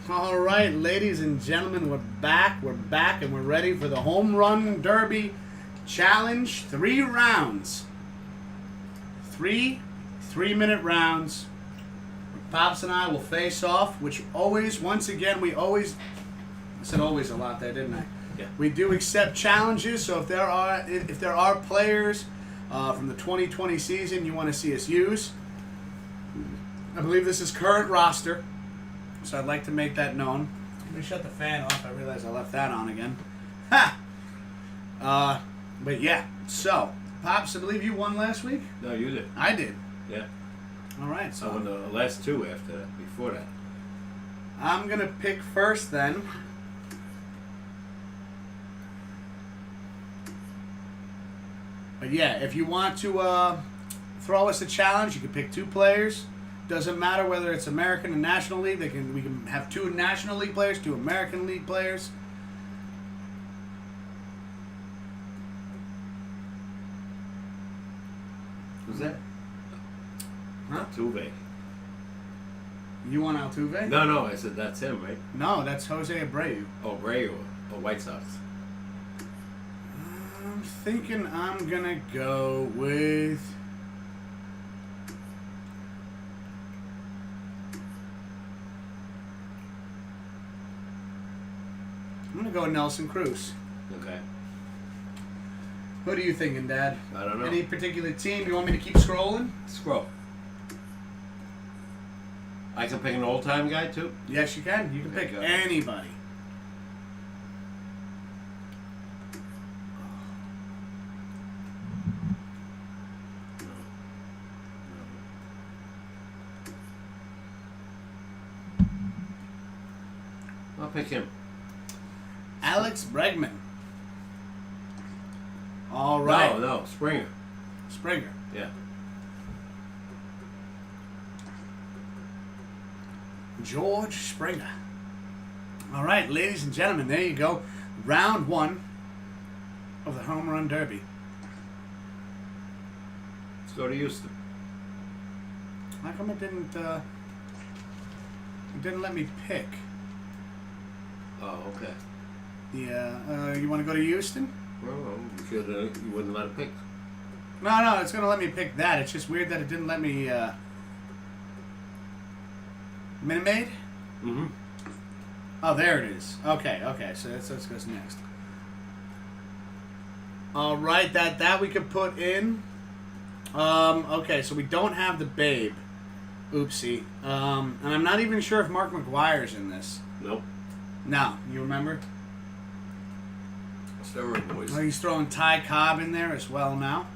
All right, ladies and gentlemen, we're back. We're back, and we're ready for the Home Run Derby Challenge. 3 rounds. 3 3-minute rounds. Pops and I will face off, which always, once again, I said always a lot there, didn't I? Yeah. We do accept challenges, so if there are players from the 2020 season you want to see us use, I believe this is current roster, so I'd like to make that known. Let me shut the fan off. I realize I left that on again. Ha! But yeah, so, Pops, I believe you won last week? No, you did. I did. Yeah. All right, I won the last 2 after that, before that. I'm going to pick first then. But yeah, if you want to throw us a challenge, you can pick 2 players. Doesn't matter whether it's American and National League. We can have 2 National League players, 2 American League players. Who's that? Huh? Altuve. You want Altuve? No, I said that's him, right? No, that's Jose Abreu. Oh, Bray or White Sox. I'm thinking I'm gonna go with. I'm gonna go with Nelson Cruz. Okay. What are you thinking, Dad? I don't know. Any particular team? You want me to keep scrolling? Scroll. I can pick an old-time guy, too? Yes, you can. You can Okay, pick good. anybody. I'll pick him. Alex Bregman. All right. No, Springer. Springer. Yeah. George Springer. All right, ladies and gentlemen, there you go. Round 1 of the Home Run Derby. Let's go to Houston. How come it didn't let me pick? Oh, okay. Yeah, you want to go to Houston? Well, you wouldn't let it pick. No, it's going to let me pick that. It's just weird that it didn't let me, Minute Maid? Mm-hmm. Oh, there it is. Okay, so that's what goes next. All right, that we could put in. Okay, so we don't have the Babe. Oopsie. And I'm not even sure if Mark McGuire's in this. Nope. No, you remember? Steroid boys. Oh, he's throwing Ty Cobb in there as well now.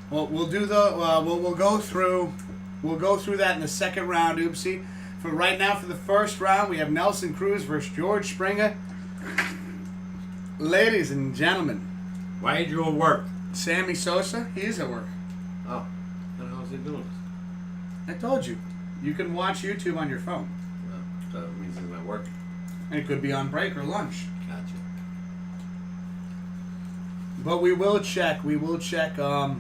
Well, we'll do the we'll go through that in the second round. Oopsie. For right now, for the first round, we have Nelson Cruz versus George Springer. Ladies and gentlemen, Why ain't you at work? Sammy Sosa, he is at work. Oh, how the hell is he doing this? I told you. You can watch YouTube on your phone. Well, that means he's not working. And it could be on break or lunch. Gotcha. But we will check. That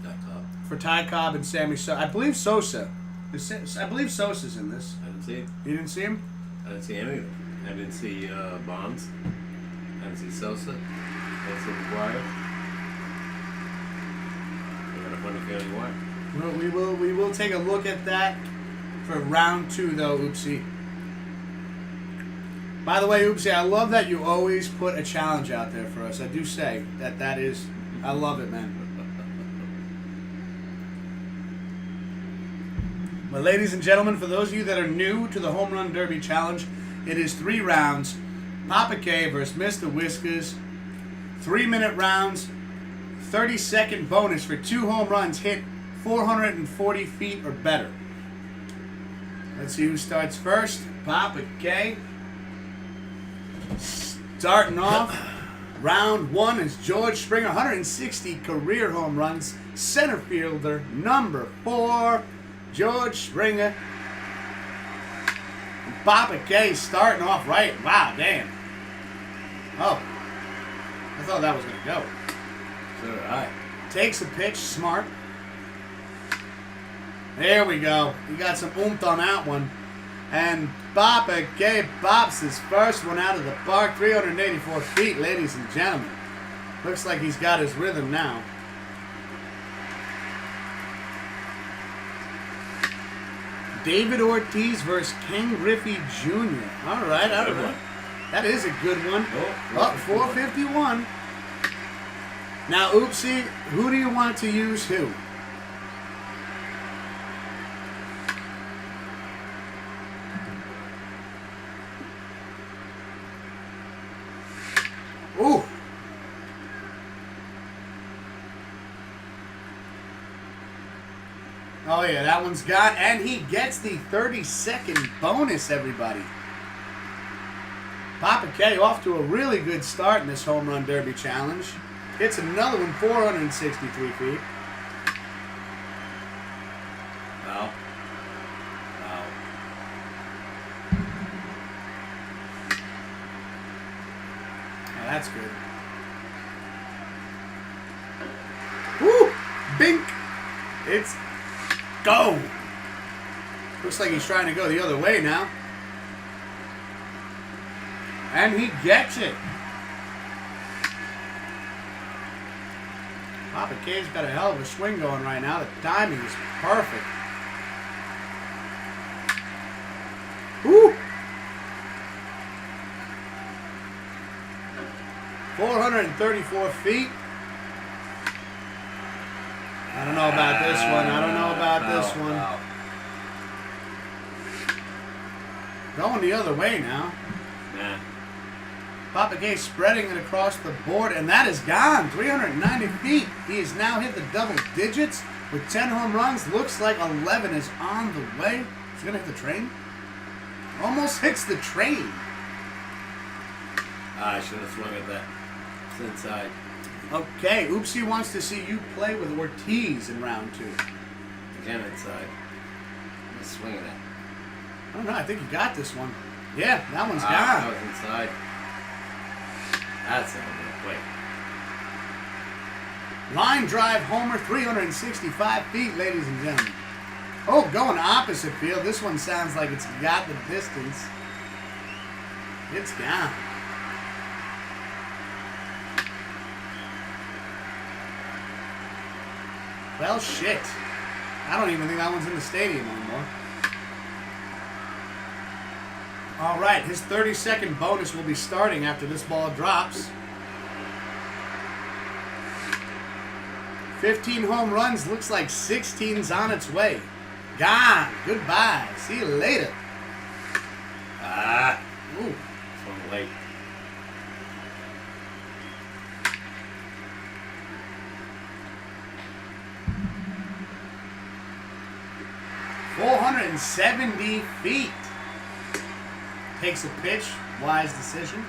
cop. For Ty Cobb and Sammy Sosa. I believe Sosa. I believe Sosa's in this. I didn't see it. You didn't see him? I didn't see anything. I didn't see Bonds. I didn't see Sosa. I didn't see McGuire. I got a funny feeling why. Well, we will take a look at that for round 2, though, Oopsie. By the way, Oopsie, I love that you always put a challenge out there for us. I do say that is, I love it, man. But ladies and gentlemen, for those of you that are new to the Home Run Derby Challenge, it is 3 rounds. Papa K versus Mr. Whiskers. 3-minute rounds. 30-second bonus for 2 home runs hit 440 feet or better. Let's see who starts first. Papa K. Starting off, round 1 is George Springer, 160 career home runs. Center fielder, number 4, George Springer. Papa K starting off right. Wow, damn. Oh, I thought that was going to go. So did I. Takes a pitch, smart. There we go. He got some oomph on that one. And Papa K bops his first one out of the park. 384 feet, ladies and gentlemen. Looks like he's got his rhythm now. David Ortiz versus Ken Griffey Jr. All right, all right. That is a good one. Up 451. Now, Oopsie, who do you want to use who? Ooh. Oh, yeah, that one's got, and he gets the 30-second bonus, everybody. Papa K off to a really good start in this home run derby challenge. Hits another one, 463 feet. Wow. Wow. Oh, that's good. Woo! Bink! It's go! Looks like he's trying to go the other way now. And he gets it. Papa K's got a hell of a swing going right now. The timing is perfect. Woo! 434 feet. I don't know about this one. I don't know about this one. Wow. Going the other way now. Nah. Papa K spreading it across the board, and that is gone. 390 feet. He has now hit the double digits with 10 home runs. Looks like 11 is on the way. He's going to hit the train. Almost hits the train. I should have swung at that. It's inside. Okay, Oopsie wants to see you play with Ortiz in round 2. Again inside. I'm swinging at. I don't know. I think you got this one. Yeah, that one's That gone. was inside. That's a good play. Line drive homer, 365 feet, ladies and gentlemen. Oh, going opposite field. This one sounds like it's got the distance. It's gone. Well, shit. I don't even think that one's in the stadium anymore. All right, his 30-second bonus will be starting after this ball drops. 15 home runs, looks like 16's on its way. Gone. Goodbye. See you later. Ah. Ooh. Swung late. .470 feet. Takes a pitch. Wise decision.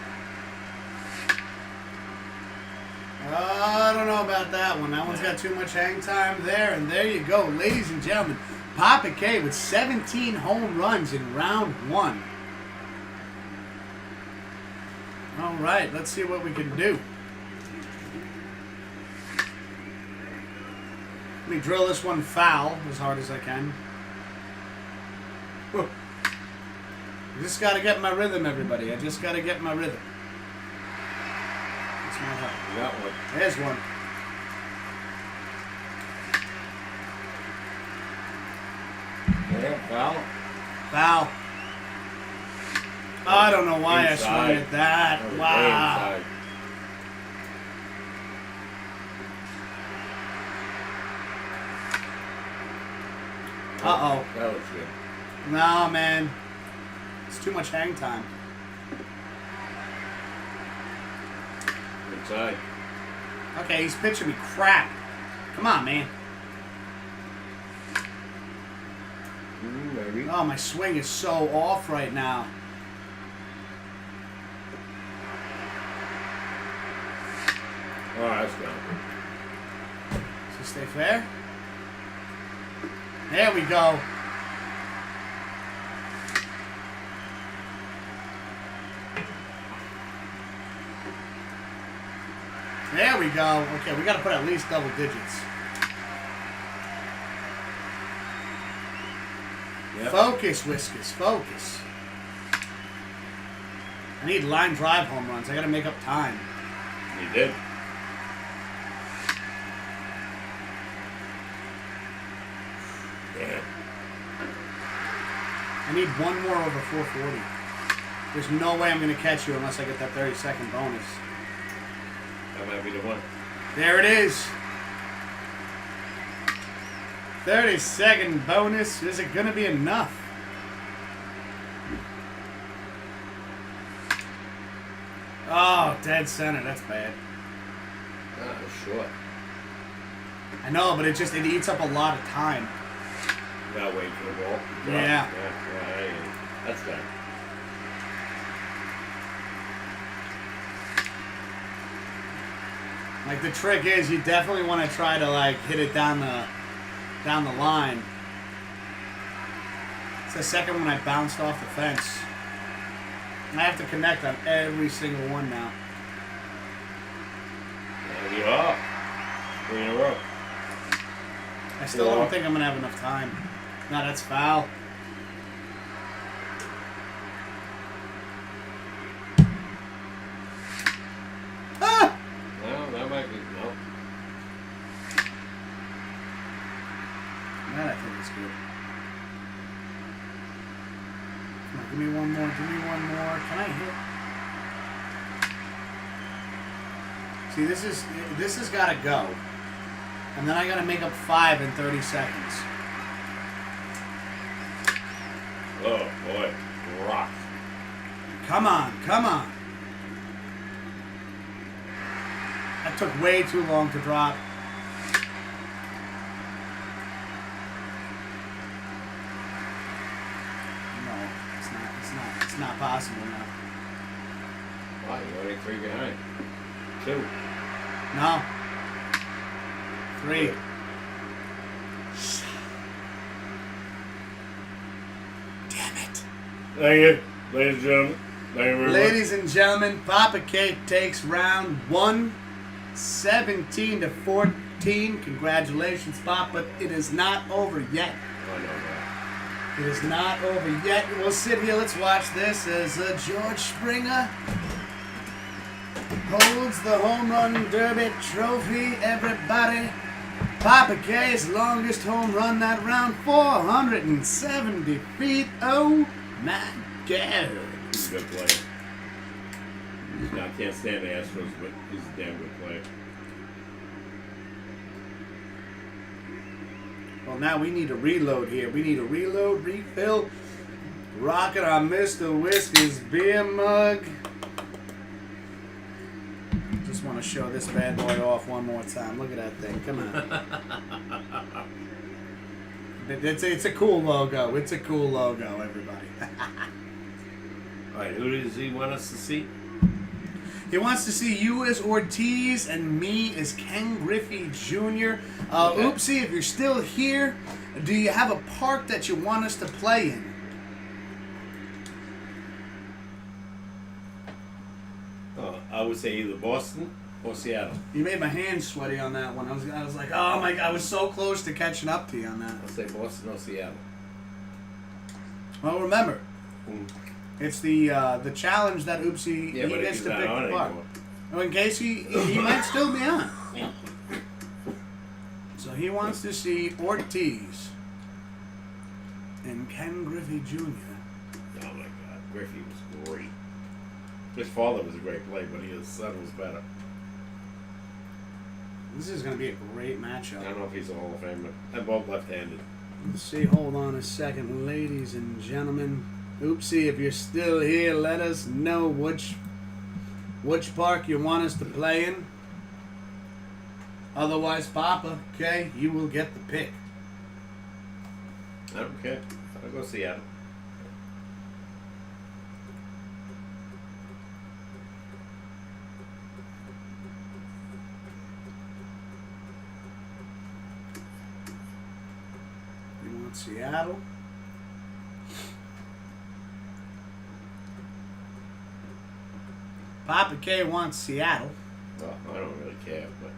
I don't know about that one. That one's got too much hang time there. And there you go, ladies and gentlemen. Papa K with 17 home runs in round 1. All right, let's see what we can do. Let me drill this one foul as hard as I can. I just got to get my rhythm, everybody. I just got to get my rhythm. That's my help. You got one. There's one. Yeah, foul. Foul. I don't know why Inside. I swung at that. That was way Wow. inside. Uh-oh. That was good. No, man. It's too much hang time. Inside. Okay, he's pitching me crap. Come on, man. Maybe. Oh, my swing is so off right now. Oh, that's good. Does this stay fair? There we go. There we go. Okay, we got to put at least double digits. Yep. Focus, Whiskers, focus. I need line drive home runs. I got to make up time. You did. Damn. I need one more over 440. There's no way I'm going to catch you unless I get that 30-second bonus. That might be the one. There it is. 30-second bonus. Is it going to be enough? Oh, dead center. That's bad. Sure. I know, but it eats up a lot of time. You gotta wait for the ball. Yeah. That's bad. Like, the trick is you definitely want to try to, like, hit it down the line. It's the second one I bounced off the fence. I have to connect on every single one now. There you are. 3 in a row. I still don't think I'm going to have enough time. No, that's foul. Ah! No, that might be. No. That I think is good. Come on, give me one more. Give me one more. Can I hit? See, this has got to go. And then I got to make up 5 in 30 seconds. Oh, boy. Rock. Come on, come on. That took way too long to drop. No, it's not possible now. Wow, you're already 3 behind. 2. No. 3. Damn it. Thank you, ladies and gentlemen. Thank you very much. Ladies and gentlemen, Papa K takes round 1, 17-14. Congratulations, Papa. It is not over yet. I know that. It is not over yet. We'll sit here. Let's watch this as George Springer holds the home run derby trophy. Everybody. Papa K's longest home run that round, 470 feet. Oh my God. He's a good player. I can't stand the Astros, but he's a damn good player. Well, now we need to reload here. We need to reload, refill. Rocket on Mr. Whiskey's beer mug. Just want to show this bad boy off one more time. Look at that thing. Come on. It's a cool logo. It's a cool logo, everybody. All right, who does he want us to see? He wants to see you as Ortiz and me as Ken Griffey Jr. Oopsie, if you're still here, do you have a park that you want us to play in? I would say either Boston or Seattle. You made my hands sweaty on that one. I was like, oh my God, I was so close to catching up to you on that. I'll say Boston or Seattle. Well, remember, it's the challenge that Oopsie Yeah, he but gets he's to not pick on the park. anymore. Well, in case he might still be on. So he wants to see Ortiz and Ken Griffey Jr. Oh my God, Griffey was great. His father was a great player, but his son was better. This is going to be a great I matchup. don't know if he's a Hall of Famer. They're both left-handed. Let's see. Hold on a second, ladies and gentlemen. Oopsie, if you're still here, let us know which park you want us to play in. Otherwise, Papa, okay, you will get the pick. I don't care. I'll go Seattle. You want Seattle? Papa K wants Seattle. Well, I don't really care, but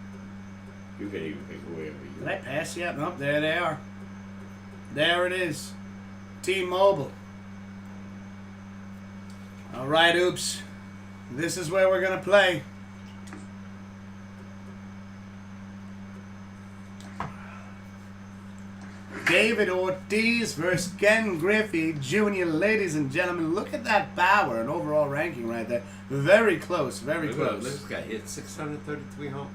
you can even pick whoever you Did I pass yet? Nope, there they are. There it is. T-Mobile. All right, Oops. This is where we're going to play. David Ortiz versus Ken Griffey Jr. Ladies and gentlemen, look at that power and overall ranking right there. Very close, very close. This guy hit 630 home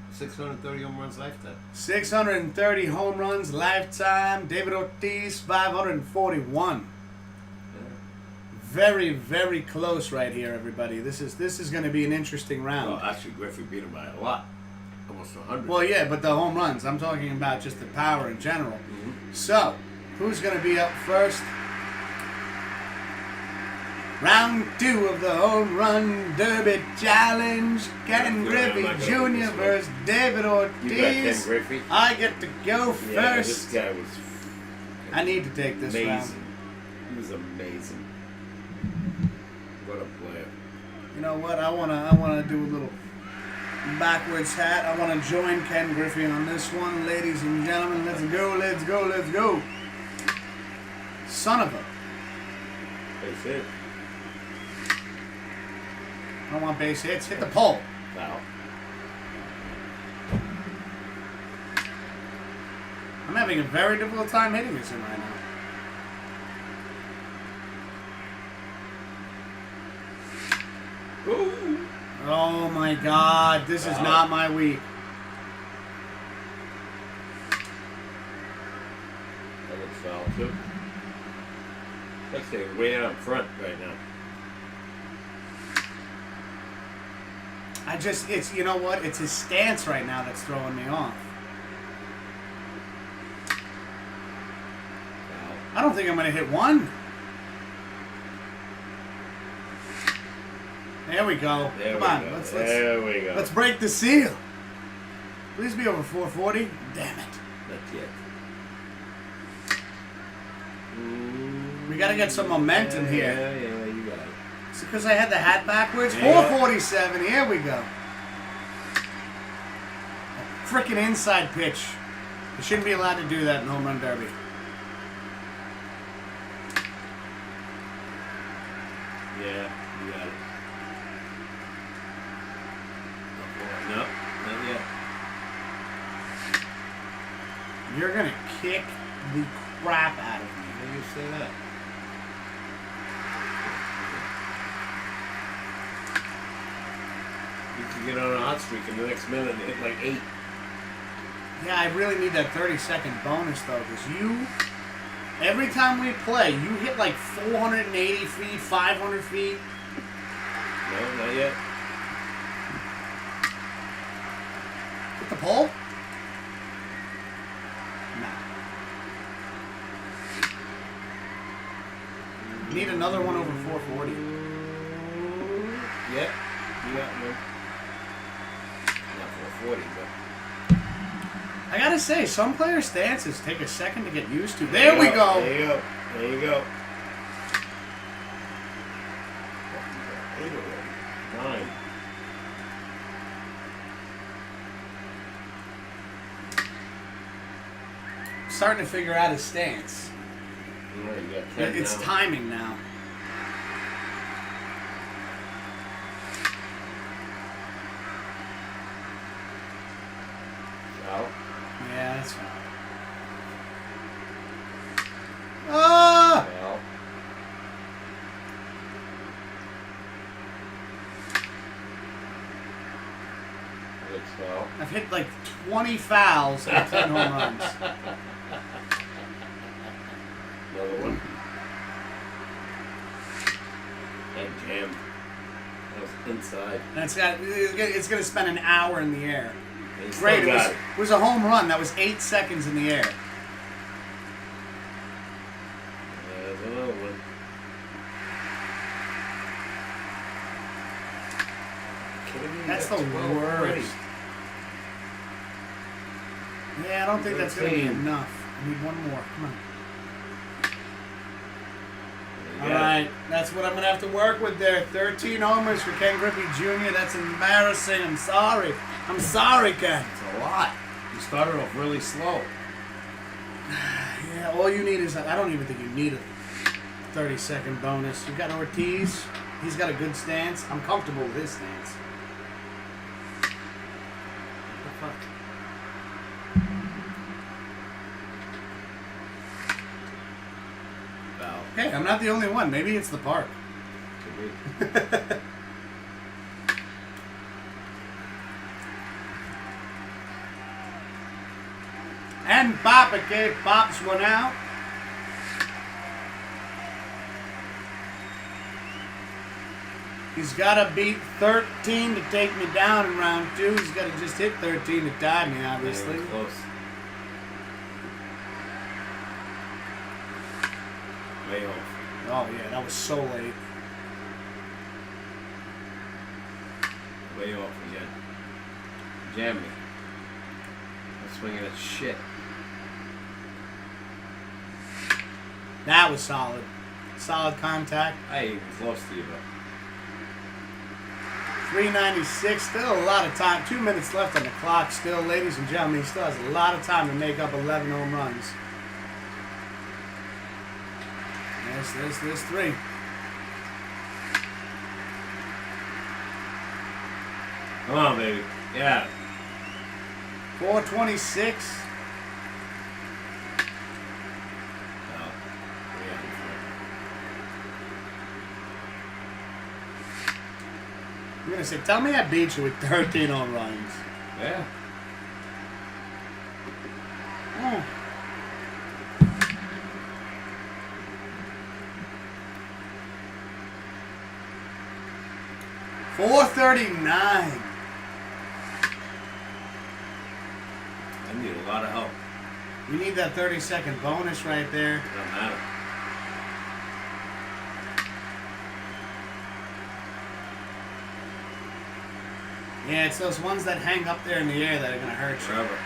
runs lifetime. 630 home runs lifetime. David Ortiz, 541. Very, very close right here, everybody. This is going to be an interesting round. Well, actually, Griffey beat him by a lot. Almost 100. Well, yeah, but the home runs. I'm talking about just the power in general. Mm-hmm. So, who's going to be up first? Round 2 of the Home Run Derby Challenge. Ken Griffey Jr. versus David Ortiz. You got Ken Griffey? I get to go first. Yeah, this guy was I need to take this amazing. round. He was amazing. What a player. You know what? I wanna do a little backwards hat. I want to join Ken Griffey on this one, ladies and gentlemen. Let's go, let's go, let's go. Son of a. Base hit. I don't want base hits. Hit the pole. Foul. I'm having a very difficult time hitting this in right now. Ooh. Oh my God, this is not my week. That looks foul too. Looks like way out in front right now. It's, you know what? It's his stance right now that's throwing me off. Foul. I don't think I'm going to hit one. There we go. There Come we on, go. let's There we go. let's break the seal. Please be over 440. Damn it. Not yet. We got to get some momentum here. Yeah, you got it. It's because I had the hat backwards. Yeah. 447. Here we go. A freaking inside pitch. You shouldn't be allowed to do that in home run derby. Yeah, you got it. No, not yet. You're gonna kick the crap out of me. How do you say that? You can get on a hot streak in the next minute and hit like 8. Yeah, I really need that 30-second bonus though, because every time we play, you hit like 480 feet, 500 feet. No, not yet. Hit the pole? No. Need another one over 440. Yep, you got one. Not 440, but. I gotta say, some player stances take a second to get used to. There we go. There you go. There you go. 8 already. 9. Starting to figure out his stance. You got 10 It's now. timing now. Foul. Yeah, that's fine. Ah! Foul. Looks foul. I've hit like 20 fouls and 10 home runs. Another one. That jammed. That was inside. And it's going to spend an hour in the air. And he Great. still got it. It was a home run. That was 8 seconds in the air. There's another one. Kidding me? That's the 12 already. worst. Yeah, I don't think that's going to be 13. enough. I need one more. Come on. You All got it. right, that's what I'm going to have to work with there. 13 homers for Ken Griffey Jr. That's embarrassing. I'm sorry. I'm sorry, Ken. It's a lot. You started off really slow. Yeah, all you need is, I don't even think you need it. 30-second bonus. You got Ortiz. He's got a good stance. I'm comfortable with his stance. What the fuck? Wow. Hey, I'm not the only one. Maybe it's the park. Could be. And Papake pops one out. He's got to beat 13 to take me down in round 2. He's got to just hit 13 to tie me, obviously. Not even close. Way off. Oh, yeah, that was so late. Way off again. Jam me. I'm swinging at shit. That was solid. Solid contact. I ain't even close to you, though. 396, still a lot of time. 2 minutes left on the clock still. Ladies and gentlemen, he still has a lot of time to make up 11 home runs. There's 3. Come on, baby. Yeah. 426. No. Yeah. I'm going to say, tell me I beat you with 13 home runs. Yeah. Oh. $439. I need a lot of help. You need that 30-second bonus right there. Doesn't matter. Yeah, it's those ones that hang up there in the air that are going to hurt you. Forever.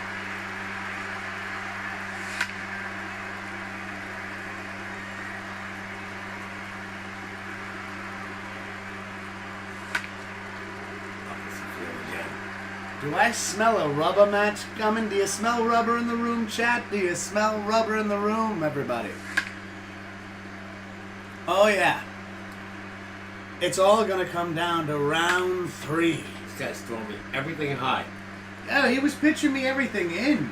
Do I smell a rubber match coming? Do you smell rubber in the room, chat? Do you smell rubber in the room, everybody? Oh, yeah. It's all going to come down to round 3. This guy's throwing me everything high. Oh, he was pitching me everything in.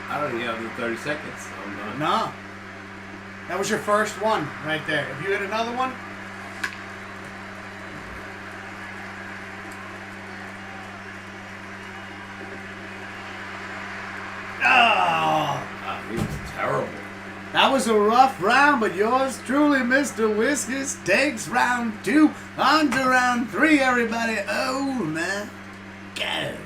I don't even have the 30 seconds. I'm done. No. That was your first one right there. If you hit another one... Oh, He was terrible. that was a rough round, but yours truly, Mr. Whiskers, takes round 2 on to round 3, everybody. Oh, my God.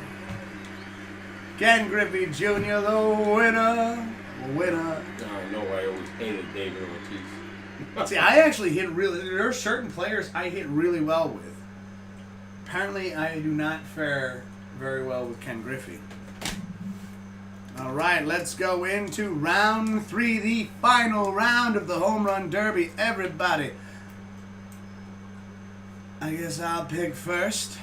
Ken Griffey Jr., the winner. Winner. I know I always hated David Ortiz. See, I actually hit really... There are certain players I hit really well with. Apparently, I do not fare very well with Ken Griffey. All right, let's go into round 3, the final round of the Home Run Derby. Everybody, I guess I'll pick first.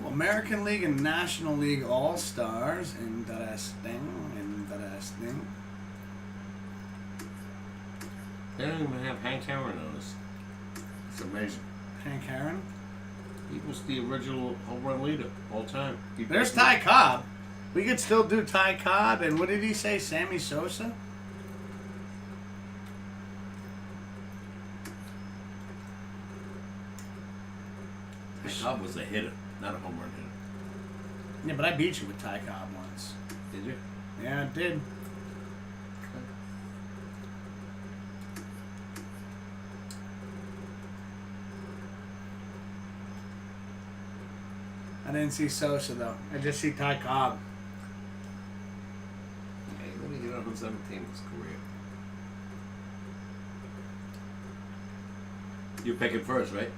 American League and National League All-Stars. Interesting. They don't even have Hank Aaron on this. It's amazing. Hank Aaron. He was the original home run leader all time. There's Ty Cobb. We could still do Ty Cobb, and what did he say, Sammy Sosa? Cobb was a hitter, not a home run hitter. Yeah, but I beat you with Ty Cobb once. Did you? Yeah, I did. I didn't see Sosa, though. I just see Ty Cobb. Hey, let me get on 17 his career. You pick it first, right?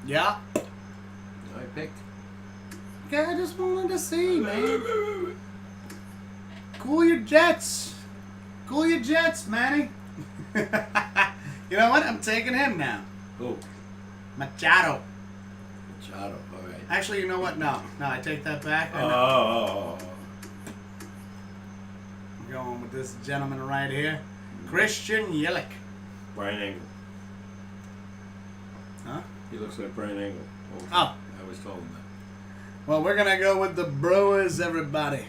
Yeah. I picked. Okay, I just wanted to see, man. Cool your jets. Cool your jets, Manny. You know what? I'm taking him now. Who? Machado. Machado. All right. Actually, you know what? No, I take that back. Oh. I'm going with this gentleman right here, Christian Yelich. Brian Angle. Huh? He looks like Brian Angle. Oh. I always told him that. Well, we're gonna go with the Brewers, everybody,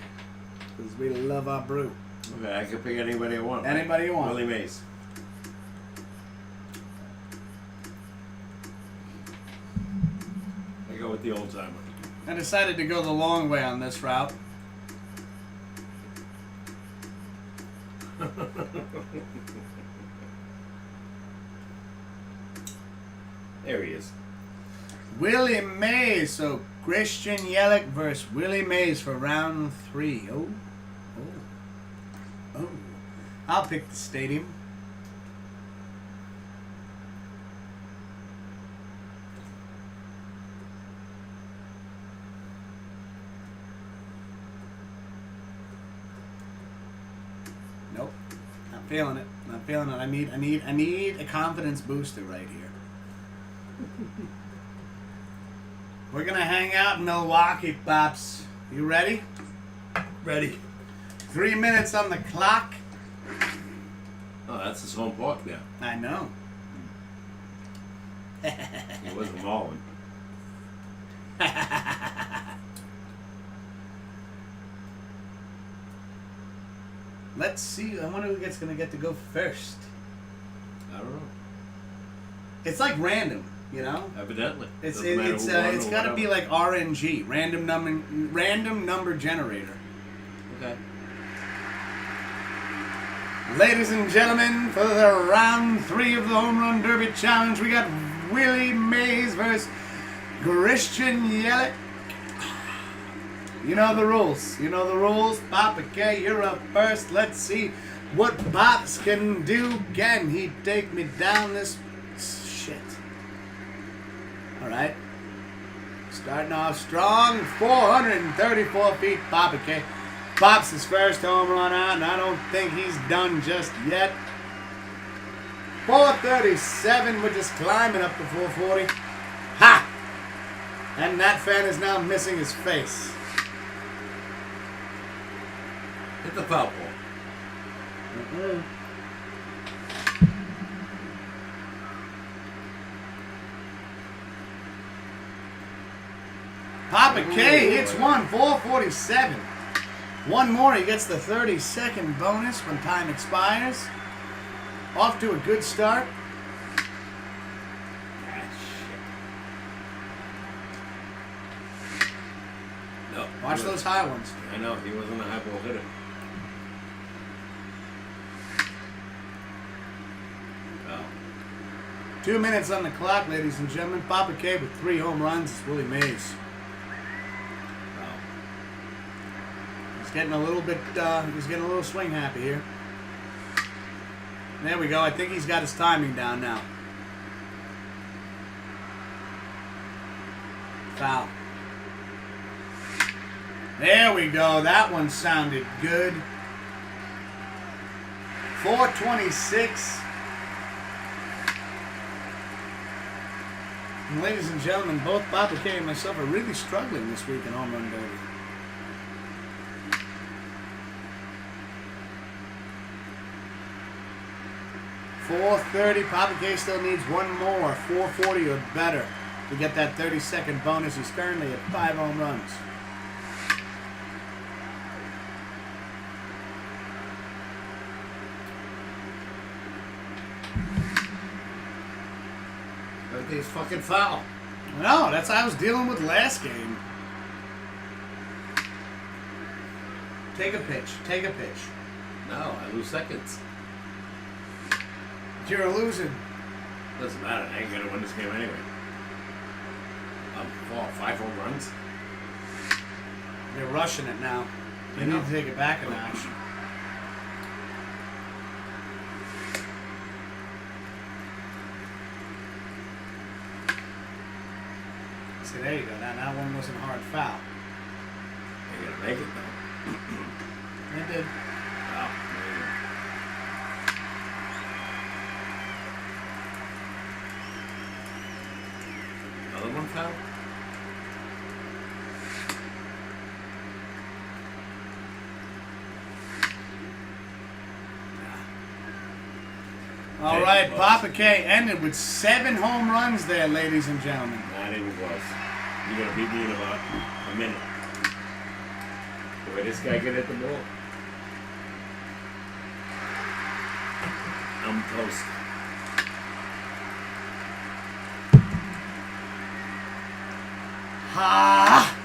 because we love our brew. Okay, I can pick anybody I want. Anybody you want. Willie Mays. I go with the old timer. I decided to go the long way on this route. There he is. Willie Mays. So Christian Yelich versus Willie Mays for round 3. Oh. I'll pick the stadium. Nope. Not feeling it. Not feeling it. I need a confidence booster right here. We're gonna hang out in Milwaukee, Pops. You ready? Ready. 3 minutes on the clock. Oh, that's his home park now. I know. It wasn't Marlin. Let's see. I wonder who gets gonna get to go first. I don't know. It's like random, you know. Evidently. It's Doesn't matter who won it's or got to be whatever. like RNG, random number generator. Okay. Ladies and gentlemen, for the round 3 of the Home Run Derby Challenge, we got Willie Mays versus Christian Yelich. You know the rules. You know the rules. Papa K, you're up first. Let's see what Pops can do. Can he take me down this shit? All right. Starting off strong. 434 feet, Papa K. Pops his first home run out, and I don't think he's done just yet. 437. We're just climbing up to 440. Ha! And that fan is now missing his face. Hit the foul ball. Papa K hits one, 447. One more, he gets the 30-second bonus when time expires. Off to a good start. No. Watch those high ones. I know, he wasn't a high ball hitter. Oh. 2 minutes on the clock, ladies and gentlemen. Papa K with 3 home runs. It's Willie Mays. He's getting a little bit, he's getting a little swing happy here. There we go. I think he's got his timing down now. Foul. There we go. That one sounded good. 426. And ladies and gentlemen, both Papa K and myself are really struggling this week in Home Run Derby. .430. Papa K still needs one more. 440 or better to get that 30-second bonus. He's currently at 5 home runs. Everything's fucking foul. No, that's how I was dealing with last game. Take a pitch. Take a pitch. No, I lose seconds. You're losing. Doesn't matter. I ain't gonna win this game anyway. 5 home runs. They're rushing it now. They I need know. to take it back a notch. See, there you go. Now that one wasn't a hard foul. Ain't gonna make it though. It did. Wow. Another one foul? All Not right, even close. Papa K ended with 7 home runs there, ladies and gentlemen. Not even close. You're gonna beat me in about a minute. The way this guy can hit the ball. I'm toast. Ha!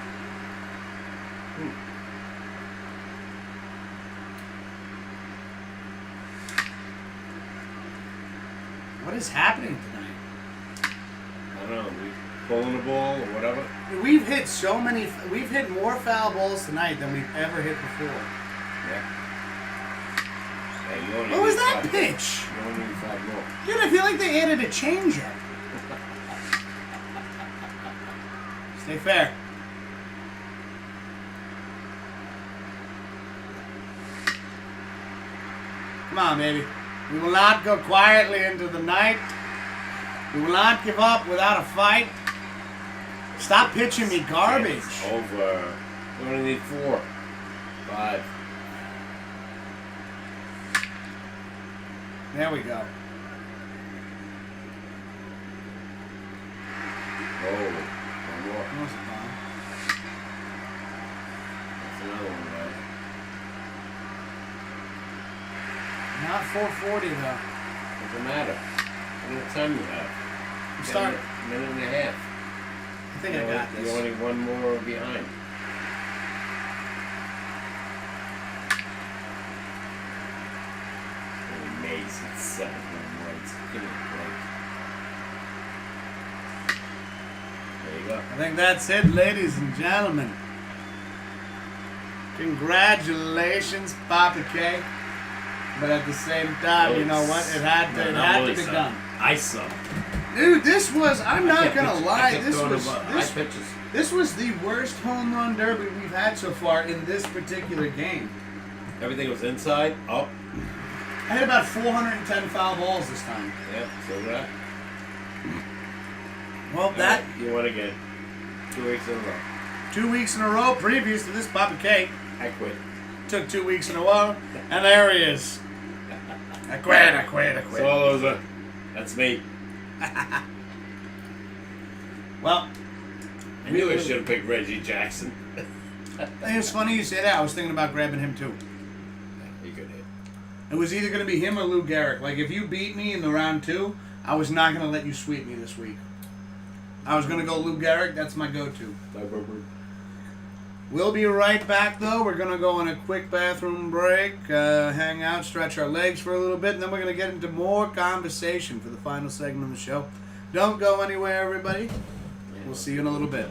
What is happening tonight? I don't know. We pulling the ball or whatever. We've hit more foul balls tonight than we've ever hit before. Yeah. Hey, you only What was need that 5. pitch? You only need 5 more. Dude, I feel like they added a changeup. Stay fair. Come on, baby. We will not go quietly into the night. We will not give up without a fight. Stop pitching me garbage. It's over. We only need 4. 5. There we go. Oh, one more. That was a bomb. That's another one, guys. Not 440 though. Doesn't matter. How much time you have? I'm starting. A minute and a half. I think I got You're this. only one more behind. Amazing 7 home runs. Give me a break. There you go. I think that's it, ladies and gentlemen. Congratulations, Papa K. But at the same time, you know what? It had to be done. I suck. Dude, this was, I'm not kept gonna pitching- I lie, kept this throwing was, high pitches. this was the worst home run derby we've had so far in this particular game. Everything was inside, up. I hit about 410 foul balls this time. Yeah, so did I. Well, that, You won again. 2 weeks in a row. 2 weeks in a row previous to this, Papa K I quit. took 2 weeks in a row, and there he is. I quit. So all those are, that's me. Well, I knew I should have picked Reggie Jackson. it's funny you say that. I was thinking about grabbing him too. He could hit. It was either going to be him or Lou Gehrig. Like, if you beat me in the round 2, I was not going to let you sweep me this week. I was going to go Lou Gehrig. That's my go-to. We'll be right back, though. We're going to go on a quick bathroom break, hang out, stretch our legs for a little bit, and then we're going to get into more conversation for the final segment of the show. Don't go anywhere, everybody. We'll see you in a little bit.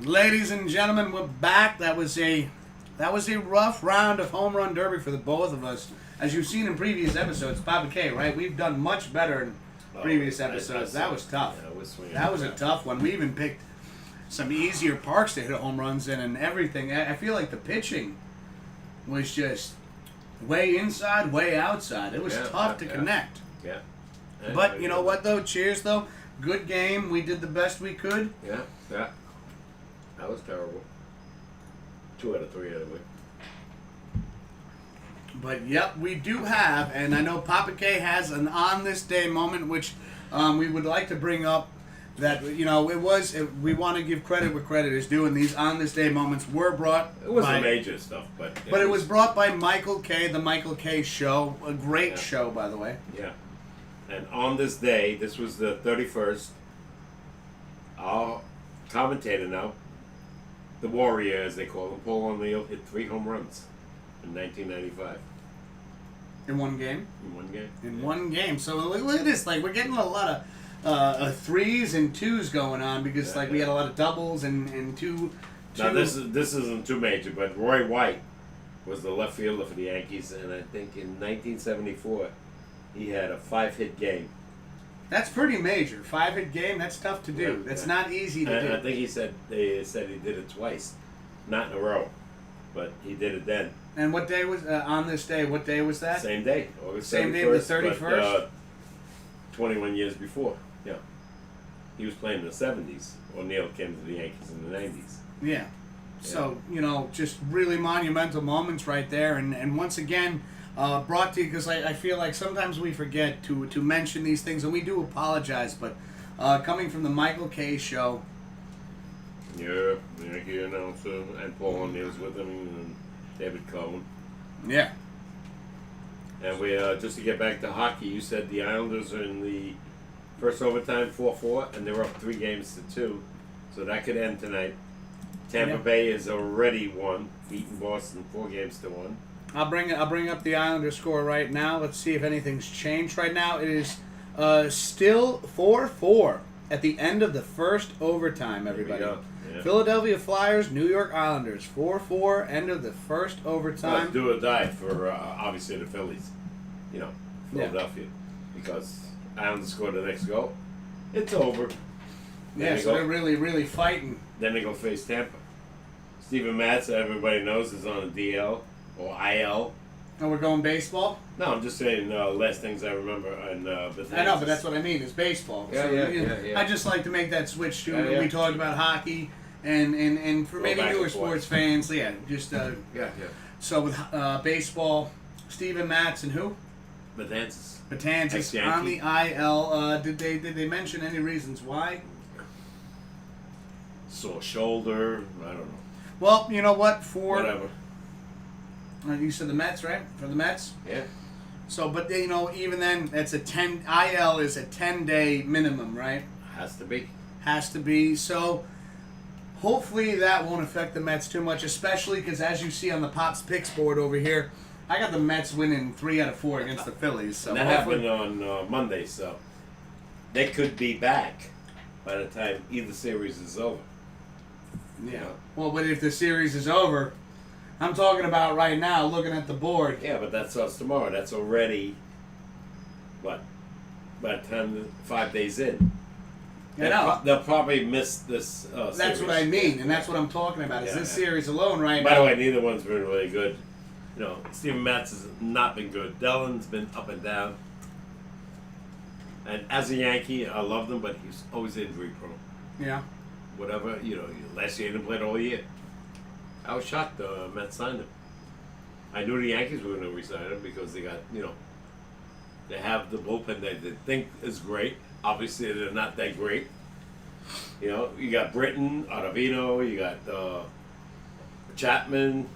Ladies and gentlemen, we're back. That was a rough round of home run derby for the both of us. As you've seen in previous episodes, Papa K, right? We've done much better in previous episodes. That was tough. Yeah, That was a tough one. We even picked some easier parks to hit home runs in and everything. I feel like the pitching was just way inside, way outside. It was tough to connect. Yeah. But you know what, though? Cheers, though. Good game. We did the best we could. Yeah. That was terrible. 2 out of 3 anyway. But yep, we do have, and I know Papa K has an on this day moment, which we would like to bring up. That we want to give credit where credit is due, and these on this day moments were brought. It wasn't major stuff, but it was brought by Michael K. The Michael K. Show, a great show, by the way. Yeah, and on this day, this was the 31st. Our commentator now, the Warrior, as they call him, Paul O'Neill, hit 3 home runs in 1995. In one game. In one game. So look at this. Like, we're getting a lot of 3s and 2s going on because we had a lot of doubles and two. Now this isn't too major, but Roy White was the left fielder for the Yankees, and I think in 1974 he had a 5-hit game. That's pretty major. 5-hit game. That's tough to do. That's not easy to do. I think they said he did it twice, not in a row, but he did it then. And what day was on this day? What day was that? Same day, August 31st. Same day, the 31st. But, 21 years before. Yeah, he was playing in the 70s. O'Neill came to the Yankees in the 90s. Yeah. So, just really monumental moments right there. And once again, brought to you because I feel like sometimes we forget to mention these things, and we do apologize. But coming from the Michael K. Show. Yeah, the Yankee announcer, and Paul O'Neill's with him, and David Cohen. Yeah. And we just to get back to hockey, you said the Islanders are in the first overtime 4-4, and they're up 3-2, so that could end tonight. Tampa Bay is already won, beating Boston 4-1. I'll bring up the Islanders score right now. Let's see if anything's changed right now. It is still 4-4 at the end of the first overtime, everybody. Yeah. Philadelphia Flyers, New York Islanders, 4-4, end of the first overtime. Let's do or die for obviously the Phillies, Philadelphia, because Islanders score the next goal, it's over. Yeah, so they're really, really fighting. Then they go face Tampa. Steven Matz, everybody knows, is on a DL or IL. Oh, we're going baseball? No, I'm just saying last things I remember. And I know, but that's what I mean. It's baseball. Yeah. I just like to make that switch to we talked about hockey and for maybe newer sports fans. Yeah, just So with baseball, Steven Matz and who? Betances on the IL. Did they mention any reasons why? Sore shoulder. I don't know. Well, you know what? Whatever. You said the Mets, right? For the Mets? Yeah. So, but even then, that's IL is a 10-day minimum, right? Has to be. Has to be. So, hopefully that won't affect the Mets too much, especially because as you see on the Pops Picks board over here, I got the Mets winning 3 out of 4 against the Phillies. So and that happened on Monday, so they could be back by the time either series is over. Yeah. Well, but if the series is over, I'm talking about right now, looking at the board. Yeah, but that starts tomorrow. That's already, what, by the time 5 days in. They'll probably miss this That's series. what I mean, and that's what I'm talking about, is this series alone right now. By the way, neither one's been really good. Steven Matz has not been good. Dellen's been up and down. And as a Yankee, I loved him, but he's always injury prone. Yeah. Whatever, last year he didn't play all year. I was shocked the Mets signed him. I knew the Yankees were going to re-sign him because they got, they have the bullpen that they think is great. Obviously, they're not that great. You got Britton, Ottavino, you got Chapman,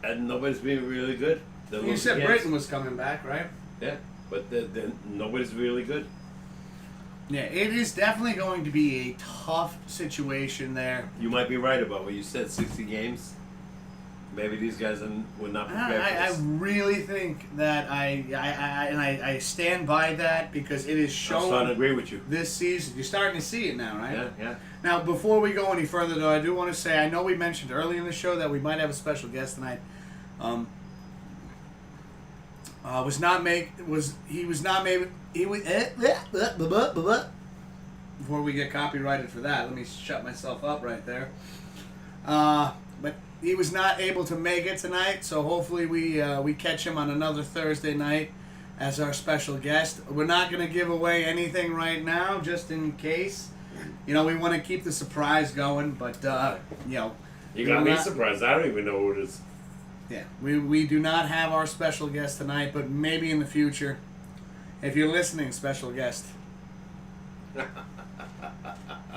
and nobody's been really good. You said Britton was coming back, right? Yeah, but nobody's really good. Yeah, it is definitely going to be a tough situation there. You might be right about what you said, 60 games. Maybe these guys were not prepared for I this. really think that I stand by that because it is I'm starting to shown agree with you. this season. You're starting to see it now, right? Yeah, yeah. Now, before we go any further, though, I do want to say I know we mentioned early in the show that we might have a special guest tonight. Before we get copyrighted for that, let me shut myself up right there. But he was not able to make it tonight, so hopefully we catch him on another Thursday night as our special guest. We're not going to give away anything right now, just in case. You know, we want to keep the surprise going, but you know, You got me surprised. I don't even know who it is. yeah, we do not have our special guest tonight, but maybe in the future, if you're listening, special guest.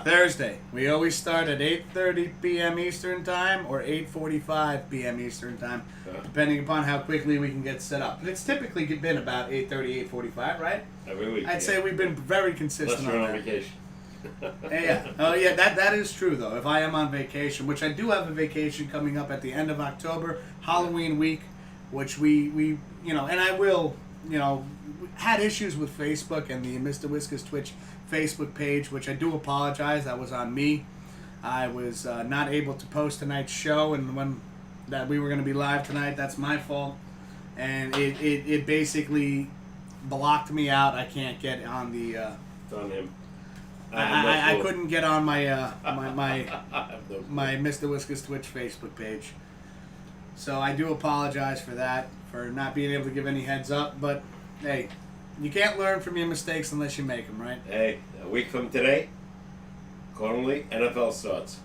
Thursday, we always start at 8:30 p.m. Eastern Time or 8:45 p.m. Eastern Time, depending upon how quickly we can get set up. But it's typically been about 8:30, 8:45, right? Every week. I'd say we've been very consistent Unless you're on on that. vacation. Yeah. Oh, yeah. That is true though. If I am on vacation, which I do have a vacation coming up at the end of October, Halloween week, which we you know, and I will, you know, had issues with Facebook and the Mr. Whiskers Twitch Facebook page, which I do apologize. That was on me. I was not able to post tonight's show, and when that we were going to be live tonight, that's my fault. And it basically blocked me out. I can't get on the. It's on him. I couldn't get on my my my Mr. Whiskers Twitch Facebook page. So I do apologize for that, for not being able to give any heads up. But hey, you can't learn from your mistakes unless you make them, right? Hey, a week from today, accordingly, NFL starts.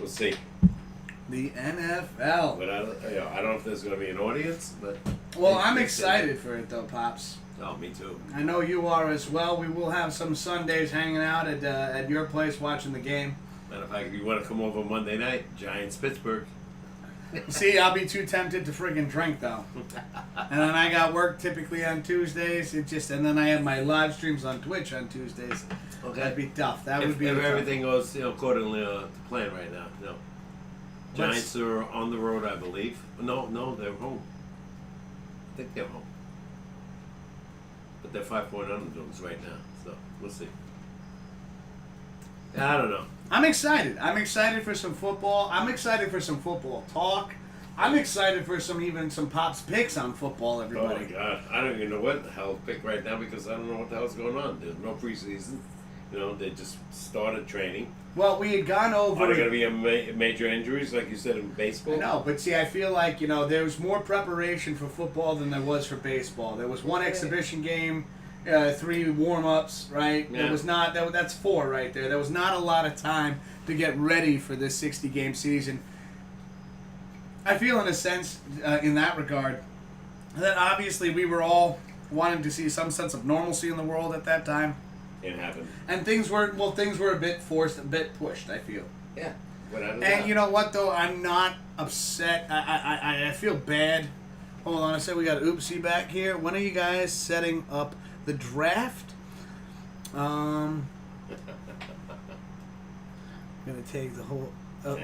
We'll see. The NFL. But I don't know if there's going to be an audience, but... Well, I'm excited for it though, Pops. Oh, me too. I know you are as well. We will have some Sundays hanging out at your place watching the game. Matter of fact, if you want to come over Monday night, Giants Pittsburgh. See, I'll be too tempted to friggin' drink though. And then I got work typically on Tuesdays. And then I have my live streams on Twitch on Tuesdays. Okay. That'd be tough. That If would be tough. everything goes accordingly to plan right now. No. Let's- Giants are on the road, I believe. No, they're home. I think they're home. But they're 5-point underdogs right now, so we'll see. I don't know. I'm excited. I'm excited for some football. I'm excited for some football talk. I'm excited for some Pops picks on football, Oh everybody. my God, I don't even know what the hell to pick right now because I don't know what the hell's going on. There's no preseason. You know, they just started training. Well, we had gone over... Are there going to be major injuries, like you said, in baseball? No, but see, I feel like, you know, there was more preparation for football than there was for baseball. There was one exhibition game, 3 warm-ups, right? Yeah. There was not... That's 4 right there. There was not a lot of time to get ready for this 60-game season. I feel, in a sense, in that regard, that obviously we were all wanting to see some sense of normalcy in the world at that time. It happened. And things were a bit forced, a bit pushed, I feel. Yeah. Without a And doubt. you know what, though? I'm not upset. I feel bad. Hold on a second. We got Oopsie back here. When are you guys setting up the draft? I'm going to take the whole...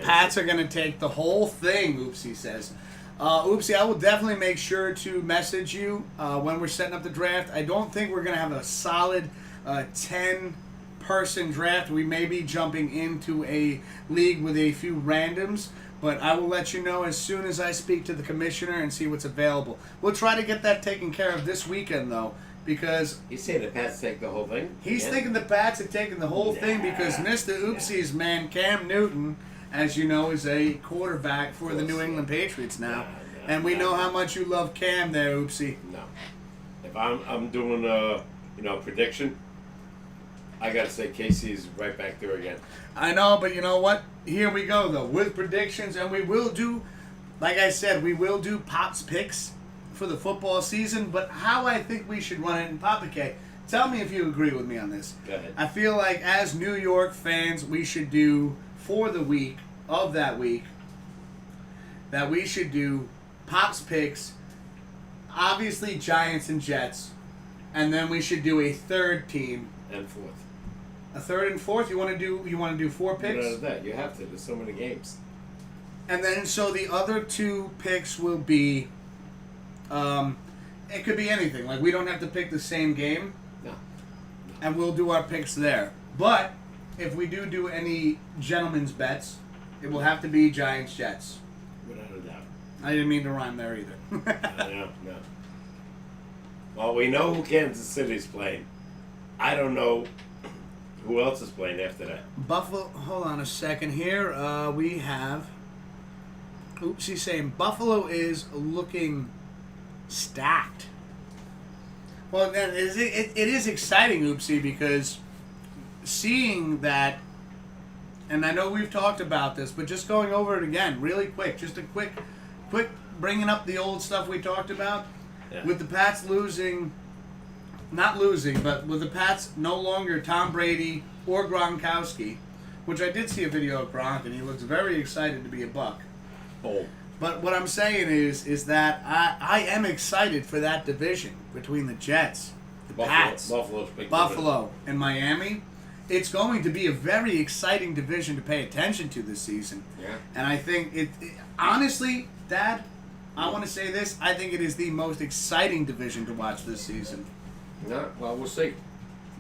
Pats are going to take the whole thing, Oopsie says. Oopsie, I will definitely make sure to message you when we're setting up the draft. I don't think we're going to have a solid 10-person draft. We may be jumping into a league with a few randoms, but I will let you know as soon as I speak to the commissioner and see what's available. We'll try to get that taken care of this weekend, though, because You say the Pats take the whole thing? he's Yeah. thinking the Pats are taking the whole thing Nah. because Mr. Oopsie's man, Cam Newton, as you know, is a quarterback for the New England Patriots now. And we know how much you love Cam there, Oopsie. No. If I'm doing a prediction, I gotta say Casey's right back there again. I know, but you know what? Here we go, though, with predictions, and we will do, like I said, we will do Pop's picks for the football season, but how I think we should run it in Papa K. Tell me if you agree with me on this. Go ahead. I feel like as New York fans, we should do, for the week of that week, that we should do Pop's picks, obviously Giants and Jets, and then we should do a third team. And fourth. A third and fourth? You want to do 4 picks? None of that. You have to. There's so many games. And then, so the other two picks will be, it could be anything. Like, we don't have to pick the same game, No. and we'll do our picks there. But if we do any gentlemen's bets, it will have to be Giants-Jets. Without a doubt. I didn't mean to rhyme there either. No. Well, we know who Kansas City's playing. I don't know who else is playing after that. Buffalo, hold on a second here. We have, he's saying Buffalo is looking stacked. Well, it is exciting, Oopsie, because seeing that, and I know we've talked about this, but just going over it again really quick, just a quick bringing up the old stuff we talked about. Yeah. With the Pats not losing, but with the Pats no longer Tom Brady or Gronkowski, which I did see a video of Gronk, and he looks very excited to be a Buck. Oh. But what I'm saying is that I am excited for that division between the Jets, the Pats, Buffalo, and Miami. It's going to be a very exciting division to pay attention to this season. Yeah. And I think honestly, Dad, I want to say this. I think it is the most exciting division to watch this season. No, well, we'll see.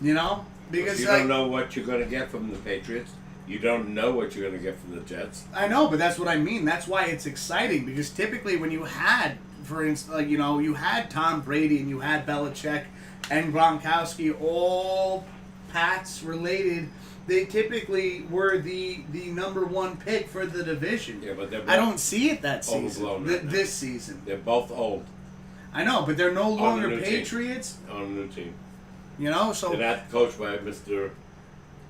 You know? Because you don't know what you're going to get from the Patriots. You don't know what you're going to get from the Jets. I know, but that's what I mean. That's why it's exciting. Because typically when you had, for instance, like, you know, you had Tom Brady and you had Belichick and Gronkowski, all Pats related, they typically were the number one pick for the division. Yeah, but I don't see it that season. Right this season. They're both old. I know, but they're no longer Patriots. On a new team. You know, so they're not coached by Mr.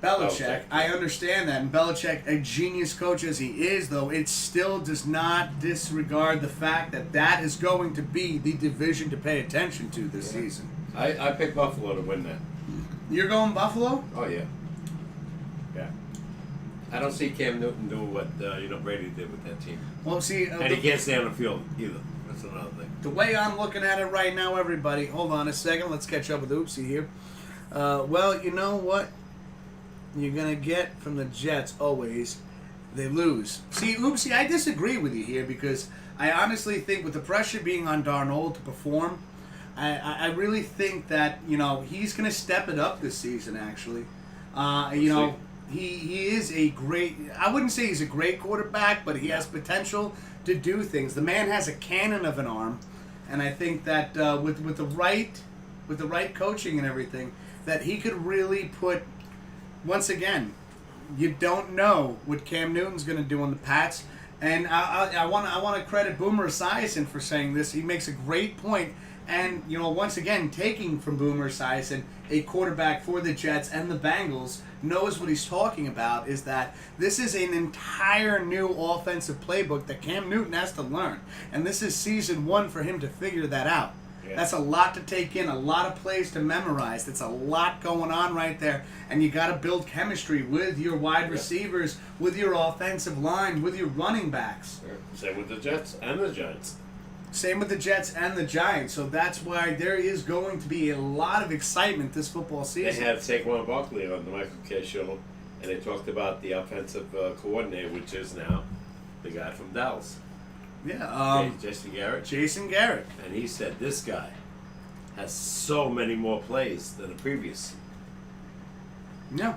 Belichick. I understand that, and Belichick, a genius coach as he is, though, it still does not disregard the fact that that is going to be the division to pay attention to this season. I picked Buffalo to win that. You're going Buffalo? Oh yeah. Yeah. I don't see Cam Newton doing what Brady did with that team. Well, see, and he can't stay on the field either. That's another thing. The way I'm looking at it right now, everybody, hold on a second. Let's catch up with Oopsie here. Well, you know what you're going to get from the Jets always? They lose. See, Oopsie, I disagree with you here because I honestly think with the pressure being on Darnold to perform, I really think that, he's going to step it up this season, actually. He is a great, I wouldn't say he's a great quarterback, but he has potential to do things. The man has a cannon of an arm, and I think that with the right coaching and everything, that he could really put, once again, you don't know what Cam Newton's going to do on the Pats, and I want to credit Boomer Esiason for saying this. He makes a great point. And, once again, taking from Boomer Esiason, a quarterback for the Jets and the Bengals, knows what he's talking about, is that this is an entire new offensive playbook that Cam Newton has to learn. And this is season one for him to figure that out. Yeah. That's a lot to take in, a lot of plays to memorize. That's a lot going on right there. And you got to build chemistry with your wide receivers, with your offensive line, with your running backs. Same with the Jets and the Giants. Same with the Jets and the Giants. So that's why there is going to be a lot of excitement this football season. They had Saquon Barkley on the Michael K. show, and they talked about the offensive coordinator, which is now the guy from Dallas. Yeah. Jason Garrett. Jason Garrett. And he said this guy has so many more plays than the previous. Yeah.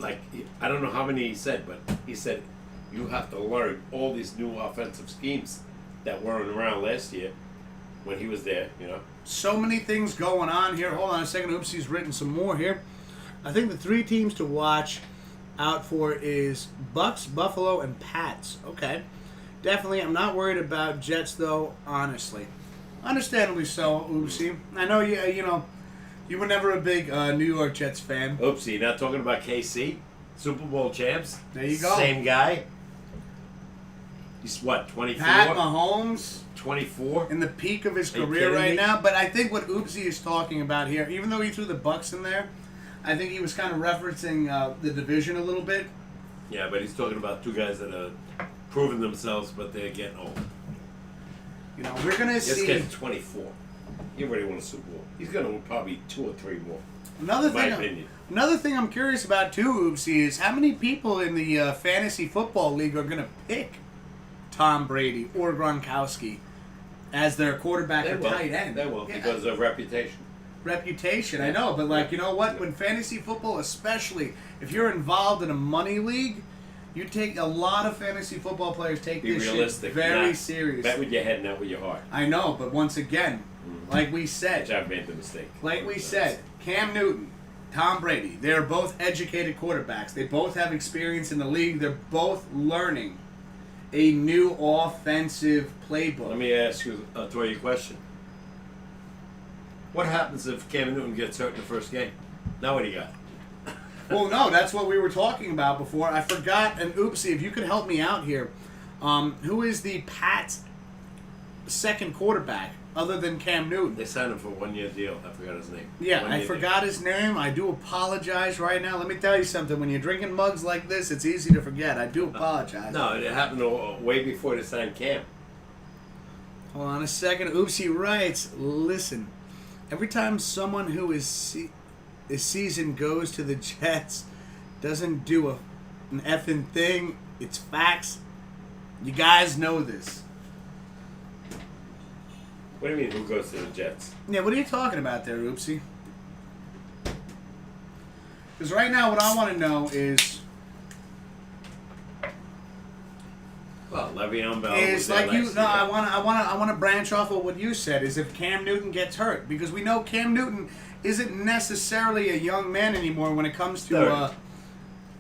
Like, I don't know how many he said, but he said you have to learn all these new offensive schemes that weren't around last year when he was there, So many things going on here. Hold on a second. Oops, he's written some more here. I think the three teams to watch out for is Bucks, Buffalo, and Pats. Okay. Definitely. I'm not worried about Jets, though, honestly. Understandably so, Oopsie. I know you were never a big New York Jets fan. Oopsie, not talking about KC? Super Bowl champs? There you go. Same guy? He's what, 24? Pat Mahomes. 24? In the peak of his career right now. But I think what Oopsie is talking about here, even though he threw the Bucks in there, I think he was kind of referencing the division a little bit. Yeah, but he's talking about two guys that are proving themselves, but they're getting old. We're going to see... This kid's 24. He already won a Super Bowl. He's going to win probably 2 or 3 more. Another in my thing. opinion. Another thing I'm curious about too, Oopsie, is how many people in the fantasy football league are going to pick Tom Brady or Gronkowski as their quarterback or tight end? They will Yeah. because of reputation. Reputation, I know, but like, you know what? When fantasy football, especially if you're involved in a money league, you take a lot of fantasy football players take Be this realistic. shit very not serious. Bet with your head, not with your heart. I know, but once again, like we Which said, I've made the mistake. like we said, Cam Newton, Tom Brady, they're both educated quarterbacks. They both have experience in the league. They're both learning a new offensive playbook. Let me ask you a Toya question. What happens if Cam Newton gets hurt in the first game? Now what do you got? Well, no, that's what we were talking about before. I forgot, and oopsie, if you could help me out here. Who is the Pats' second quarterback other than Cam Newton? They signed him for a 1-year deal. I forgot his name. Yeah, I 1 year forgot his name. I do apologize right now. Let me tell you something. When you're drinking mugs like this, it's easy to forget. I do apologize. deal. No, it happened way before they signed Cam. Hold on a second. Oopsie writes, listen, every time someone who is seasoned goes to the Jets, doesn't do an effing thing, it's facts. You guys know this. What do you mean, who goes to the Jets? Yeah, what are you talking about there, Oopsie? Because right now what I want to know is Well, Le'Veon Bell is was there like you. last No, year. I want to branch off of what you said. Is if Cam Newton gets hurt, because we know Cam Newton isn't necessarily a young man anymore when it comes to.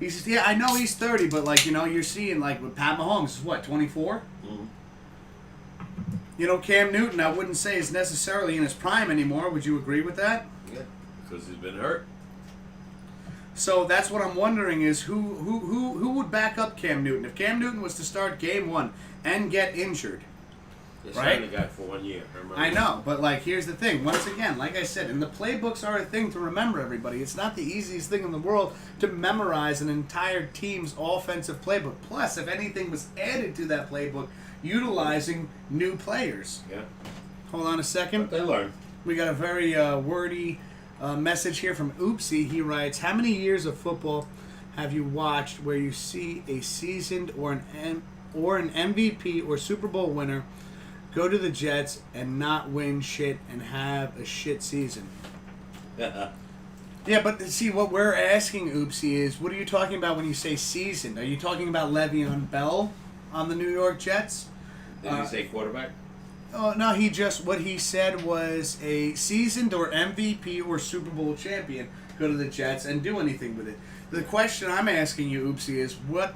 30. I know he's 30, but like you're seeing like with Pat Mahomes is what 24. Mhm. Cam Newton, I wouldn't say is necessarily in his prime anymore. Would you agree with that? Yeah, because he's been hurt. So that's what I'm wondering is who would back up Cam Newton if Cam Newton was to start game one and get injured. They Right? signed the guy for 1 year. Remember? I know, but like here's the thing. Once again, like I said, and the playbooks are a thing to remember, everybody. It's not the easiest thing in the world to memorize an entire team's offensive playbook. Plus, if anything was added to that playbook, utilizing new players. Yeah, Hold on a second. but they learn. We got a very wordy message here from Oopsie. He writes, how many years of football have you watched where you see a seasoned or an MVP or Super Bowl winner go to the Jets and not win shit and have a shit season? Yeah, but see, what we're asking, Oopsie, is what are you talking about when you say seasoned? Are you talking about Le'Veon Bell on the New York Jets? Did he say quarterback? Oh, no, what he said was a seasoned or MVP or Super Bowl champion go to the Jets and do anything with it. The question I'm asking you, Oopsie, is what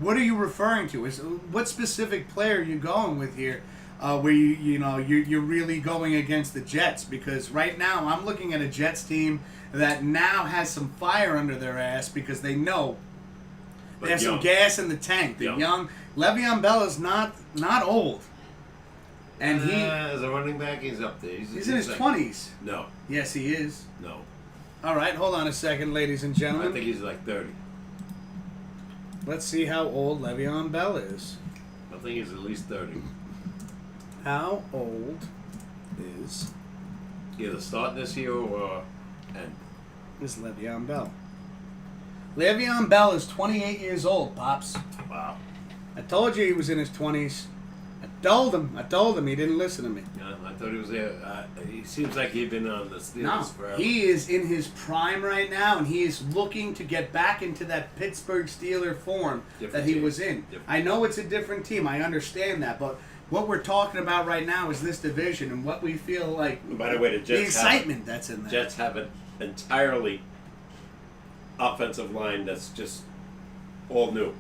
are you referring to? Is what specific player are you going with here? Where you're really going against the Jets? Because right now I'm looking at a Jets team that now has some fire under their ass because they know they have some gas in the tank. The young Le'Veon Bell is not old. And he as a running back, he's up there. he's in his like, 20s. No, Yes, he is. no. All right, hold on a second, ladies and I gentlemen. think he's like 30. Let's see how old Le'Veon Bell is. I think he's at least 30. How old is Either start this year or end. Le'Veon Bell? Le'Veon Bell is 28 years old, Pops. Wow. I told you he was in his 20s. I told him. He didn't listen to me. Yeah, I thought he was there. He seems like he'd been on the Steelers No, forever. he is in his prime right now, and he is looking to get back into that Pittsburgh Steeler form Different that he team. was in. Different. I know it's a different team. I understand that, but what we're talking about right now is this division and what we feel like. By the way, the Jets the excitement that's in there. Jets have an entirely offensive line that's just all new.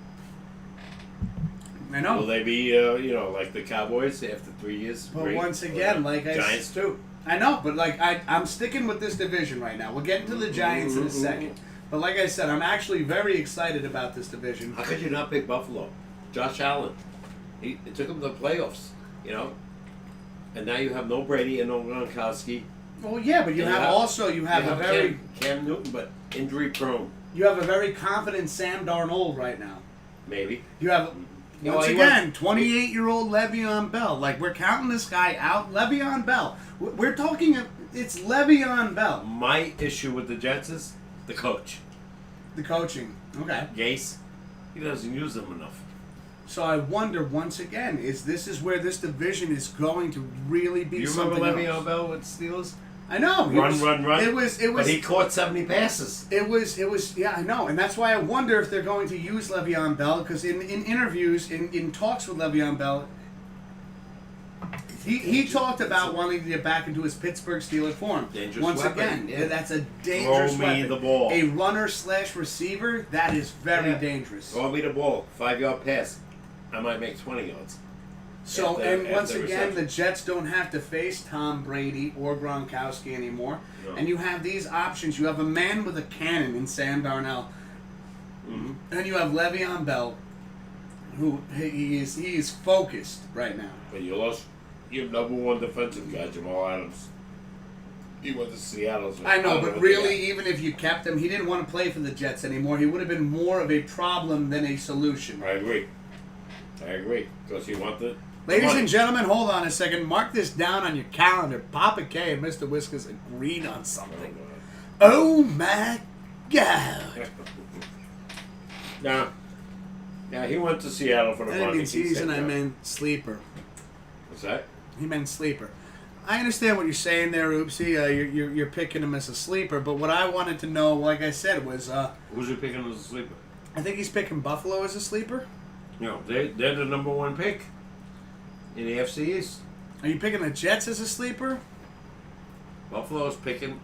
I know. Will they be, like the Cowboys after 3 years? But Great. once again, like I Giants too. I know, but like I'm sticking with this division right now. We'll get into the Giants in a second. But like I said, I'm actually very excited about this division. How could you not pick Buffalo? Josh Allen. It took him to the playoffs, And now you have no Brady and no Gronkowski. Well, yeah, but you have a very Cam Newton, but injury prone. you have a very confident Sam Darnold right now. Maybe. You have once again 28-year-old Le'Veon Bell. Like we're counting this guy out. Le'Veon Bell. We're talking. It's Le'Veon Bell. My issue with the Jets is the coach. The coaching. Okay. Gase, he doesn't use them enough. So I wonder once again, this is where this division is going to really be You something remember Le'Veon else. Bell with Steelers? I know. Run. It was. But he caught 70 passes. It was. Yeah, I know, and that's why I wonder if they're going to use Le'Veon Bell because in interviews, in talks with Le'Veon Bell, he talked about wanting to get back into his Pittsburgh Steelers form. Dangerous Once weapon, again, yeah. that's a dangerous Throw me weapon. the ball. A runner/receiver, that is very Yeah. dangerous. Throw me the ball. 5-yard pass. I might make 20 yards. So, After once again, reception. the Jets don't have to face Tom Brady or Gronkowski anymore. No. And you have these options. You have a man with a cannon in Sam Darnold. Mm-hmm. And you have Le'Veon Bell, who he is focused right now. But you lost your number one defensive guy, Jamal Adams. He went to Seattle. So I know, don't but what really, they even if you kept him, he didn't want to play for the Jets anymore. He would have been more of a problem than a solution. got. I agree. Because he wanted. Ladies money. and gentlemen, hold on a second. Mark this down on your calendar. Papa K and Mr. Whiskers agreed on something. Oh my God! Now he went to Seattle for the I didn't money. mean He season, said I no. meant sleeper. What's that? He meant sleeper. I understand what you're saying there, Oopsie. You're picking him as a sleeper, but what I wanted to know, like I said, was Who's you picking as a sleeper? I think he's picking Buffalo as a sleeper. They're the number one pick in the AFC East. Are you picking the Jets as a sleeper? Buffalo's picking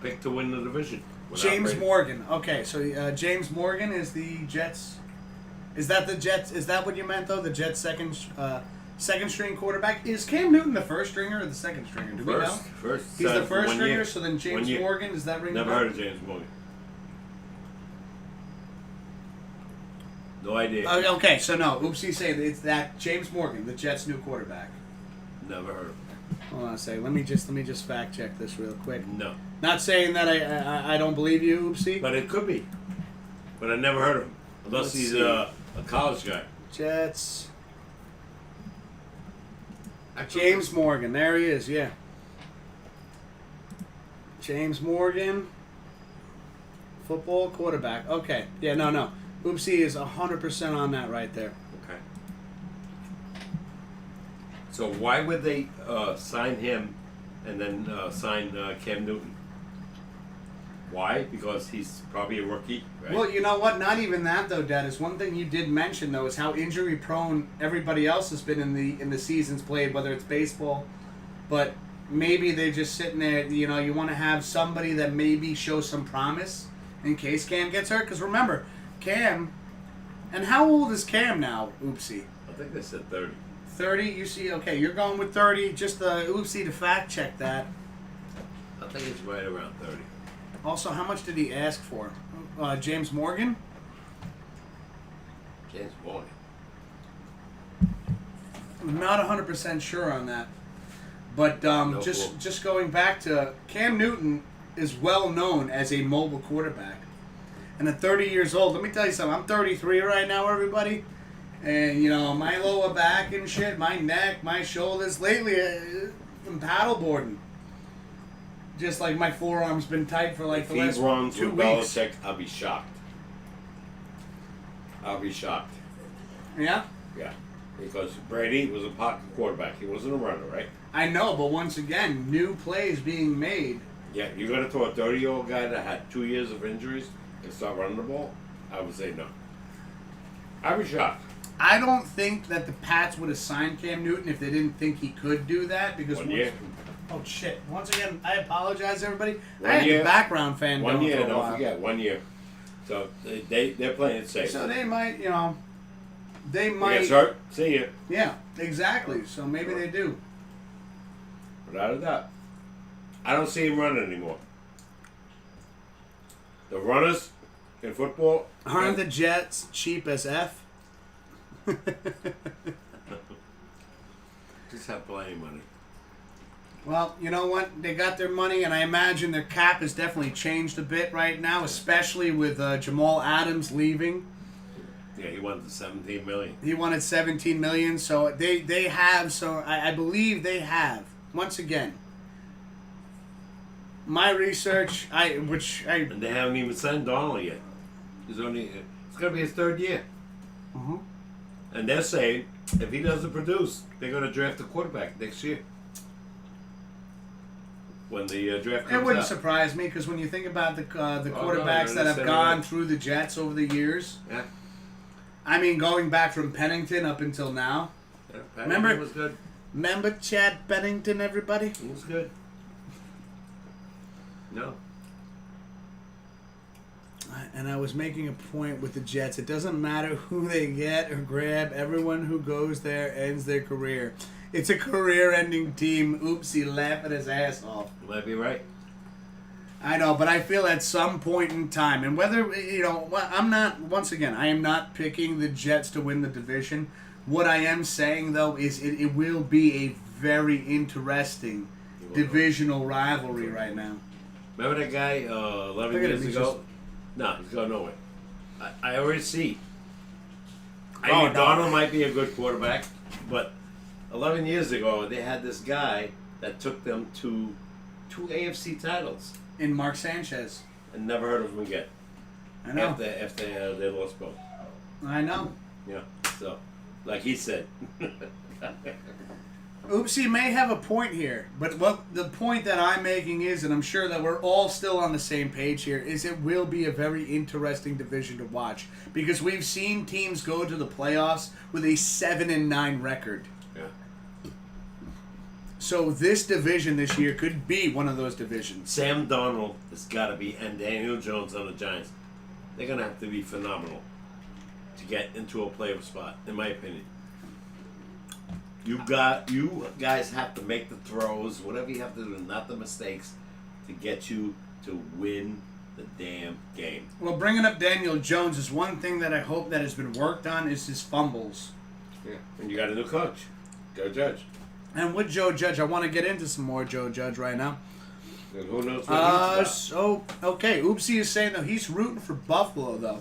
pick to win the division. without James Brady. Morgan. Okay, so James Morgan is the Jets. Is that the Jets? Is that what you meant though? The Jets' second string quarterback. Is Cam Newton the first stringer or the second stringer? Do we know? First. He's the for first 1 stringer. year. So then 1 James year. Morgan. Does that ring? Never a bell? heard of James Morgan. No idea. Okay, so no. Oopsie saying it's that James Morgan, the Jets' new quarterback. Never heard of him. Hold on a second. Let me just fact check this real quick. No. Not saying that I don't believe you, Oopsie. But it could be. But I never heard of him. Unless Let's he's see. a college guy. Jets. James Morgan. There he is, yeah. James Morgan. Football quarterback. Okay. Yeah, no. Oopsie is 100% on that right there. Okay. So why would they sign him and then sign Cam Newton? Why? Because he's probably a rookie, right? Well, you know what? Not even that though, Dennis. One thing you did mention though is how injury prone everybody else has been in the seasons played, whether it's baseball, but maybe they're just sitting there. You know, you want to have somebody that maybe shows some promise in case Cam gets hurt. Because remember, Cam, and how old is Cam now? Oopsie, I think they said 30. 30. You see, okay, you're going with 30. Just Oopsie to fact check that. I think it's right around 30. Also, how much did he ask for? James Morgan? James Morgan. I'm not 100% sure on that. But No just clue. just going back to Cam Newton is well known as a mobile quarterback. And at 30 years old, let me tell you something. I'm 33 right now, everybody. And, you know, my lower back and shit, my neck, my shoulders, lately, I'm paddleboarding. Just like my forearm's been tight for like If the he last runs 2 with weeks. Belichick, I'll be shocked. I'll be shocked. Yeah? Yeah. Because Brady was a pocket quarterback. He wasn't a runner, right? I know, but once again, new plays being made. Yeah, you're going to throw a 30-year-old guy that had 2 years of injuries and start running the ball? I would say no. I'd be shocked. I don't think that the Pats would have signed Cam Newton if they didn't think he could do that. Because One year. Oh shit! Once again, I apologize, everybody. I 1 had year. the background fan 1 going year, for a don't while. forget, 1 year. So they're playing it safe. So they might, you know, they He might. gets hurt, see ya. Yeah, exactly. So maybe they do. Without a doubt. I don't see him running anymore. The runners in football Aren't the Jets cheap as F? just have plenty of money. Well, you know what? They got their money, and I imagine their cap has definitely changed a bit right now, especially with Jamal Adams leaving. Yeah, he wanted the $17 million. He wanted $17 million, so they have. So I believe they have. Once again, my research, And they haven't even signed Donald yet. It's going to be his third year. Mhm. And they're saying if he doesn't produce, they're going to draft a quarterback next year. When the draft comes It wouldn't out. surprise me because when you think about the no, quarterbacks they're that have the same gone way. through the Jets over the years, Yeah. I mean, going back from Pennington up until now. Yeah, Remember- He was good. Remember Chad Pennington, everybody? He was good. No. And I was making a point with the Jets. It doesn't matter who they get or grab. Everyone who goes there ends their career. It's a career-ending team. Oopsie, laughing his ass off. You might be right. I know, but I feel at some point in time, and whether, I'm not, once again, I am not picking the Jets to win the division. What I am saying, though, is it will be a very interesting divisional rivalry right now. Remember that guy 11 Look at years him, he's ago? No, he's going nowhere. I already see. I Oh, mean, no. Donald might be a good quarterback, but 11 years ago, they had this guy that took them to 2 AFC titles In Mark Sanchez. and never heard of him again. I know. After they lost both. I know. Yeah, so, like he said. Oopsie may have a point here, but what the point that I'm making is, and I'm sure that we're all still on the same page here, is it will be a very interesting division to watch because we've seen teams go to the playoffs with a 7-9 record. Yeah. So this division this year could be one of those divisions. Sam Darnold has got to be, and Daniel Jones on the Giants. They're going to have to be phenomenal to get into a playoff spot, in my opinion. You guys have to make the throws, whatever you have to do, not the mistakes, to get you to win the damn game. Well, bringing up Daniel Jones is one thing that I hope that has been worked on is his fumbles. Yeah. And you got a new coach, Joe Judge. And with Joe Judge, I want to get into some more Joe Judge right now. And who knows what he's about. Okay, Oopsie is saying, though, he's rooting for Buffalo, though.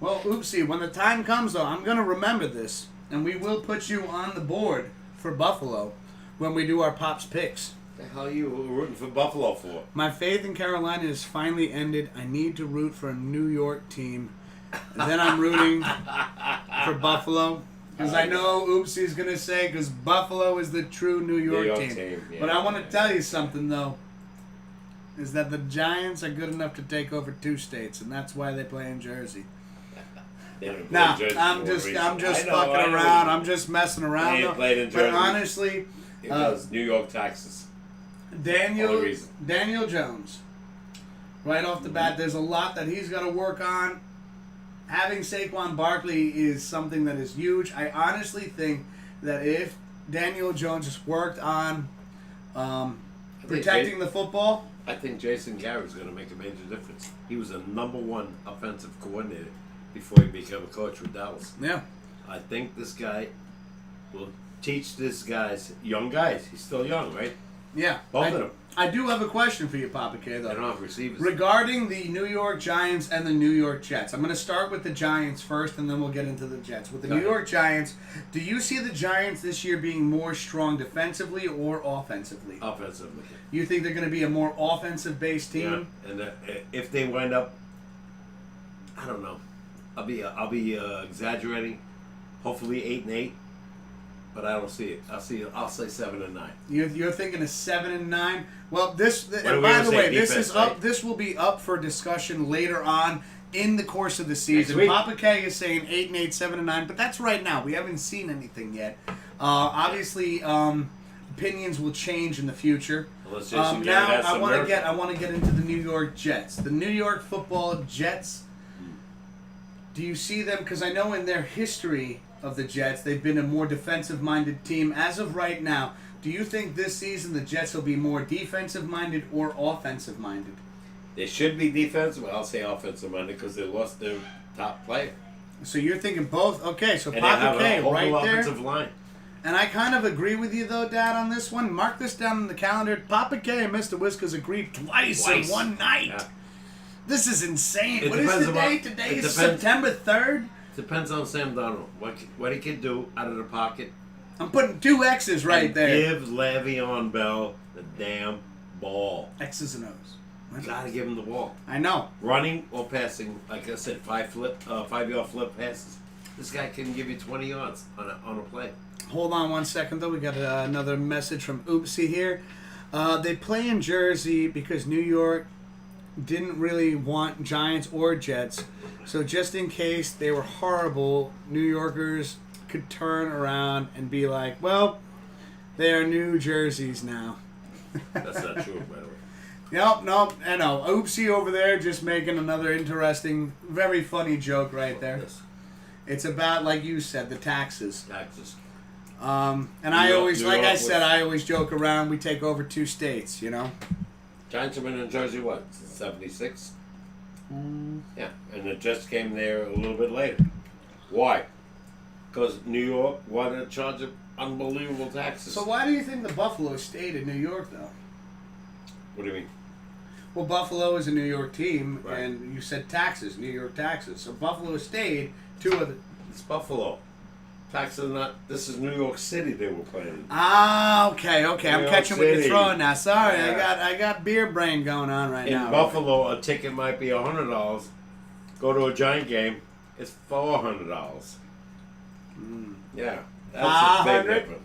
Well, Oopsie, when the time comes, though, I'm going to remember this, and we will put you on the board for Buffalo when we do our Pops picks. What the hell are you rooting for Buffalo for? My faith in Carolina has finally ended. I need to root for a New York team. And then I'm rooting for Buffalo. Because I know Oopsie's going to say, because Buffalo is the true New York team. Yeah, But I want to tell you something, though, is that the Giants are good enough to take over 2 states, and that's why they play in Jersey. Nah, I'm just fucking around. I'm just messing around. They ain't though. played in But Jersey. honestly, It was New York taxes. Daniel reason. Jones, right off the bat, there's a lot that he's got to work on. Having Saquon Barkley is something that is huge. I honestly think that if Daniel Jones just worked on protecting the football, I think Jason Garrett's going to make a major difference. He was a #1 offensive coordinator before he became a coach with Dallas. yeah. I think this guy will teach this young guys. He's still young, right? Yeah. Both of them. I do have a question for you, Papa K, They though. don't have receivers. Regarding the New York Giants and the New York Jets, I'm going to start with the Giants first, and then we'll get into the Jets. With the Go New ahead. York Giants, do you see the Giants this year being more strong defensively or offensively? Offensively. You think they're going to be a more offensive-based team? Yeah. And if they wind up, I don't know. I'll be exaggerating. Hopefully 8-8, but I don't see it. I'll say 7-9. You're thinking of 7-9. Well, this. do we By ever the say way, this defense, is up. right? This will be up for discussion later on in the course of the season. week. Papa K is saying 8-8, 7-9, but that's right now. We haven't seen anything yet. Obviously, opinions will change in the future. Unless Jason Garrett Now, has I some want to miracle. get into the New York Jets. The New York Football Jets. Do you see them? Because I know in their history of the Jets, they've been a more defensive-minded team. As of right now, do you think this season the Jets will be more defensive-minded or offensive-minded? They should be defensive. I'll say offensive-minded because they lost their top player. So you're thinking both? Okay, so And they Papa have K a whole right there. offensive line. And I kind of agree with you, though, Dad, on this one. Mark this down on the calendar. Papa K and Mr. Whiskers agreed twice in one night. Yeah. This is insane. It What is depends the about- date? Today it is depends- September 3rd. Depends on Sam Darnold. What he can do out of the pocket. I'm putting 2 X's right And there. Give Le'Veon Bell the damn ball. X's and O's. You gotta give him the ball. I know. Running or passing, like I said, 5-yard flip passes. This guy can give you 20 yards on a play. Hold on 1 second, though. We got another message from Oopsie here. They play in Jersey because New York didn't really want Giants or Jets. So just in case they were horrible, New Yorkers could turn around and be like, well, they are New Jerseys now. That's not true, by the way. Nope, I know. Oopsie over there just making another interesting, very funny joke right there. Yes. It's about, like you said, the taxes. Taxes. And New I York- always, New like York I was- said, I always joke around. We take over 2 states, you know. Giants have been in Jersey, what, since 76? Yeah, and the Jets came there a little bit later. Why? Because New York wanted to charge of unbelievable taxes. So why do you think the Buffalo stayed in New York, though? What do you mean? Well, Buffalo is a New York team, Right. and you said taxes, New York taxes. So Buffalo stayed 2 of the... It's Buffalo. Taxes are not. This is New York City they were playing. Ah, okay. I'm New York catching what you're City. throwing now. Sorry, Yeah. I got beer brain going on right In now. Buffalo, a ticket might be $100. Go to a Giant game, it's $400. Yeah, that's a big 500? difference.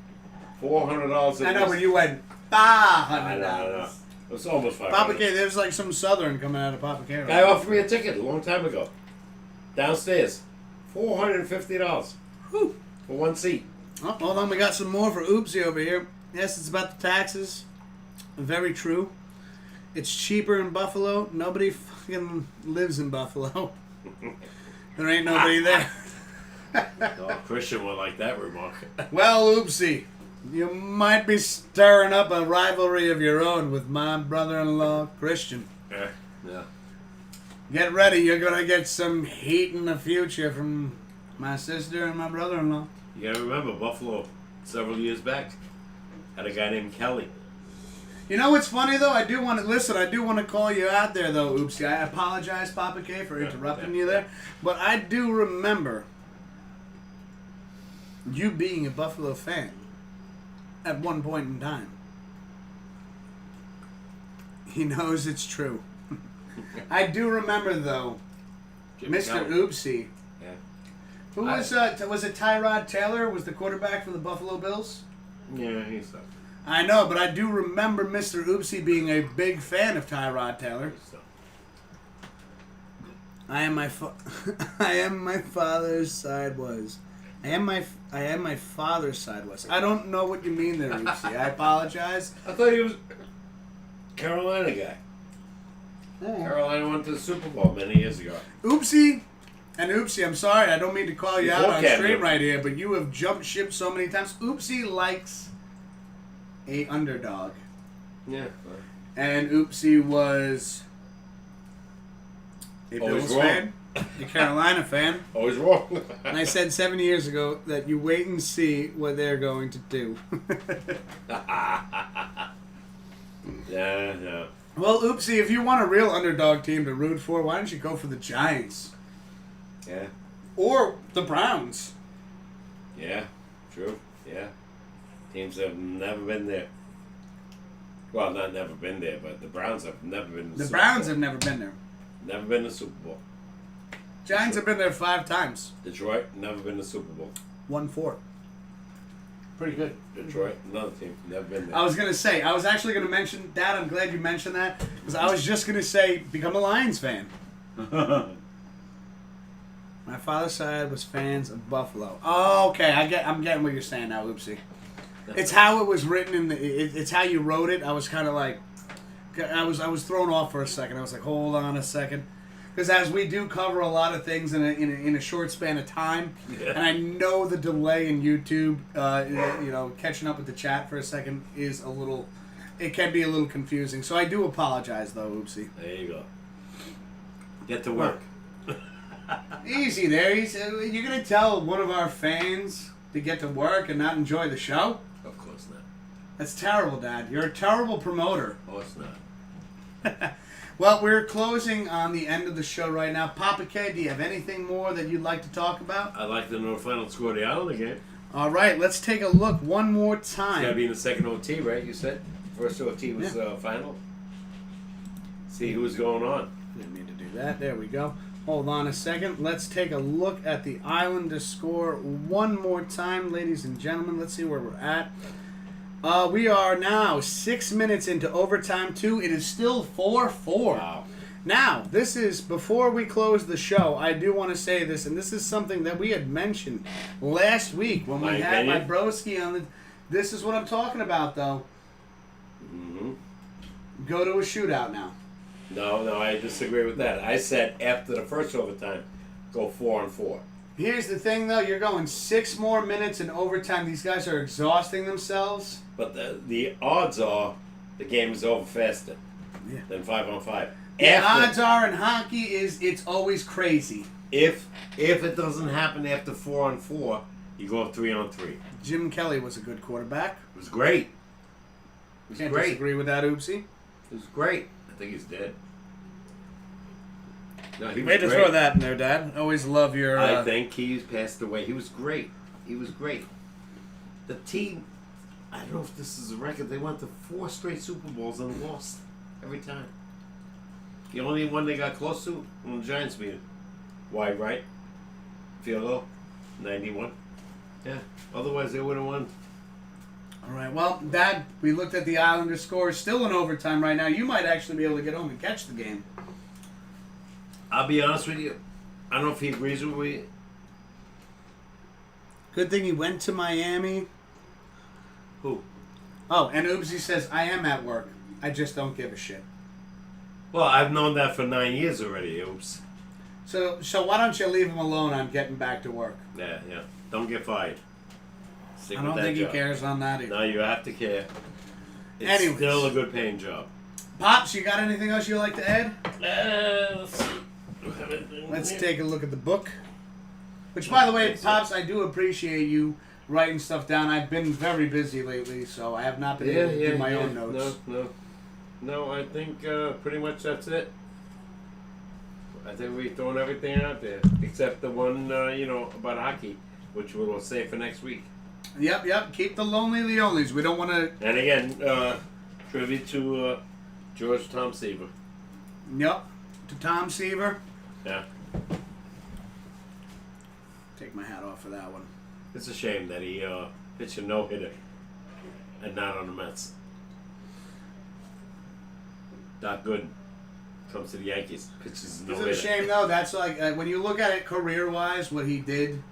$400. I know, but you went I know. $500. It's almost $500. Papa K, there's like some Southern coming out of Papa K. Guy offered me a ticket a long time ago. Downstairs, $450 Whew. for 1 seat. Oh, hold on, we got some more for Oopsie over here. Yes, it's about the taxes. Very true. It's cheaper in Buffalo. Nobody fucking lives in Buffalo. There ain't nobody there. Oh, Christian would like that remark. Well, Oopsie, you might be stirring up a rivalry of your own with my brother-in-law, Christian. Yeah. Get ready, you're going to get some heat in the future from my sister and my brother-in-law. You gotta remember, Buffalo, several years back, had a guy named Kelly. You know what's funny, though? I do want to call you out there, though, Oopsie. I apologize, Papa K, for interrupting you there. But I do remember you being a Buffalo fan at one point in time. He knows it's true. I do remember, though, Jimmy Mr. Kelly. Oopsie. Yeah. Who was it Tyrod Taylor was the quarterback for the Buffalo Bills? Yeah, he's up. I know, but I do remember Mr. Oopsie being a big fan of Tyrod Taylor. He's up. I am my father's side was. I am my father's side was. I don't know what you mean there, Oopsie. I apologize. I thought he was Carolina guy. Carolina went to the Super Bowl many years ago. Oopsie. And Oopsie, I'm sorry, I don't mean to call you You out on look at stream him. right here, but you have jumped ship so many times. Oopsie likes a underdog. Yeah. And Oopsie was a Always Bills wrong. fan, a Carolina fan. Always wrong. And I said 7 years ago that you wait and see what they're going to do. Yeah. Well, Oopsie, if you want a real underdog team to root for, why don't you go for the Giants? Yeah. Or the Browns. Yeah. True. Yeah. Teams have never been there. Well, not never been there, but the Browns have never been. The Super Browns Bowl. have never been there. Never been to Super Bowl. Giants have been there 5 times. Detroit never been to Super Bowl. 1-4. Pretty good. Detroit, another team, never been there. I was going to say, I was actually going to mention, Dad, I'm glad you mentioned that, because I was just going to say, become a Lions fan. My father's side was fans of Buffalo. Oh, okay, I'm getting what you're saying now, Oopsie. It's how it was written in it's how you wrote it. I was kind of like, I was thrown off for a second. I was like, hold on a second. Because as we do cover a lot of things in a short span of time, Yeah. and I know the delay in YouTube, catching up with the chat for a second is it can be a little confusing. So I do apologize, though, Oopsie. There you go. Get to work. Easy there. You're going to tell one of our fans to get to work and not enjoy the show? Of course not. That's terrible, Dad. You're a terrible promoter. Of course not. Well, we're closing on the end of the show right now. Papa K, do you have anything more that you'd like to talk about? I'd like to know the final score of the Islander game. All right, let's take a look one more It's got to time. be in the second OT, right? You said first OT was final. See who's going on. Didn't mean to do that. There we go. Hold on a second. Let's take a look at the Islanders score one more time, ladies and gentlemen. Let's see where we're at. We are now 6 minutes into overtime 2. It is still 4-4. Wow. Now, this is, before we close the show, I do want to say this, and this is something that we had mentioned last week when we had my broski on the... This is what I'm talking about, though. Mm-hmm. Go to a shootout now. No, I disagree with that. I said after the first overtime, go 4-4. Here's the thing, though. You're going 6 more minutes in overtime. These guys are exhausting themselves. But the odds are the game is over faster than 5-on-5. The odds are in hockey is it's always crazy. If it doesn't happen after 4-on-4, you go 3-on-3. Jim Kelly was a good quarterback. It was great. It was Can't great. disagree with that, Oopsie. It was great. I think he's dead. No, he was Way to great. throw that in there, Dad. Always love your... I think he's passed away. He was great. He was great. The team, I don't know if this is a record, they went to 4 straight Super Bowls and lost every time. The only one they got close to when the Giants beat him. Wide right. Field goal. 91. Yeah. Otherwise they would have won. All right, well, Dad, we looked at the Islanders score. Still in overtime right now. You might actually be able to get home and catch the game. I'll be honest with you. I don't know if he agrees with me. Good thing he went to Miami. Who? Oh, and Oopsie says, I am at work. I just don't give a shit. Well, I've known that for 9 years already. Oops. So why don't you leave him alone on getting back to work? Yeah. Don't get fired. Stick I with don't that think job. he cares on that either. No, you have to care. It's Anyways. still a good paying job. Pops, you got anything else you'd like to add? Let's see. Let's take a look at the book. Which, by the way, Pops, I do appreciate you writing stuff down. I've been very busy lately, so I have not been able to do my own notes. No, I think pretty much that's it. I think we've thrown everything out there, except the one, about hockey, which we'll save for next week. Yep. Keep the lonely Leonlies. We don't want to... And again, tribute to George Tom Seaver. Yep. To Tom Seaver. Yeah. Take my hat off for that one. It's a shame that he pitched a no-hitter and not on the Mets. Doc Gooden comes to the Yankees, pitches a no-hitter. It's a shame, though. That's like, when you look at it career-wise, what he did,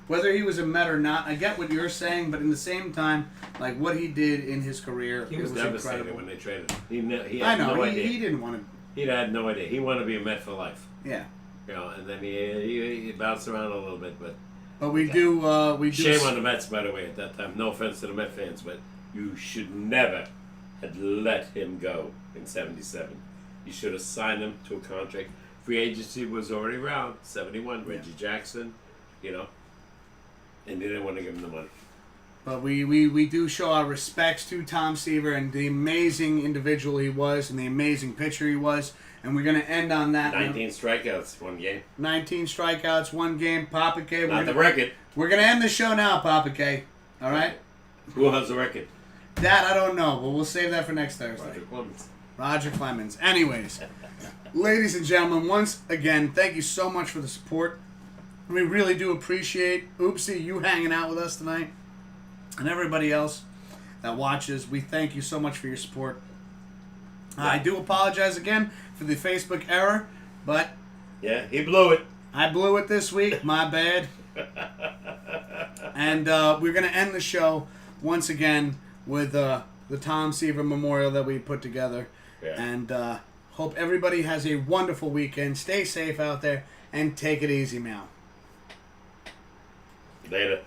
whether he was a Met or not, I get what you're saying, but in the same time, like what he did in his career, He was devastated incredible. when they traded him. He I had know, no idea. he didn't want to... He had no idea. He wanted to be a Met for life. Yeah. And then he bounced around a little bit, but we do... shame on the Mets, by the way, at that time. No offense to the Met fans, but you should never have let him go in 77. You should have signed him to a contract. Free agency was already around, 71. Reggie Jackson, and they didn't want to give him the money. But we do show our respects to Tom Seaver and the amazing individual he was and the amazing pitcher he was. And we're going to end on that. 19 strikeouts, one game. 19 strikeouts, one game. Papa K. Not the record. We're going to end the show now, Papa K. All right? Who has the record? That I don't know, but we'll save that for next Thursday. Roger Clemens. Roger Clemens. Anyways, ladies and gentlemen, once again, thank you so much for the support. We really do appreciate, Oopsie, you hanging out with us tonight. And everybody else that watches, we thank you so much for your support. I do apologize again for the Facebook error, but... Yeah, he blew it. I blew it this week. My bad. And we're going to end the show once again with the Tom Seaver Memorial that we put together. Yeah. And hope everybody has a wonderful weekend. Stay safe out there and take it easy, Meow. Later.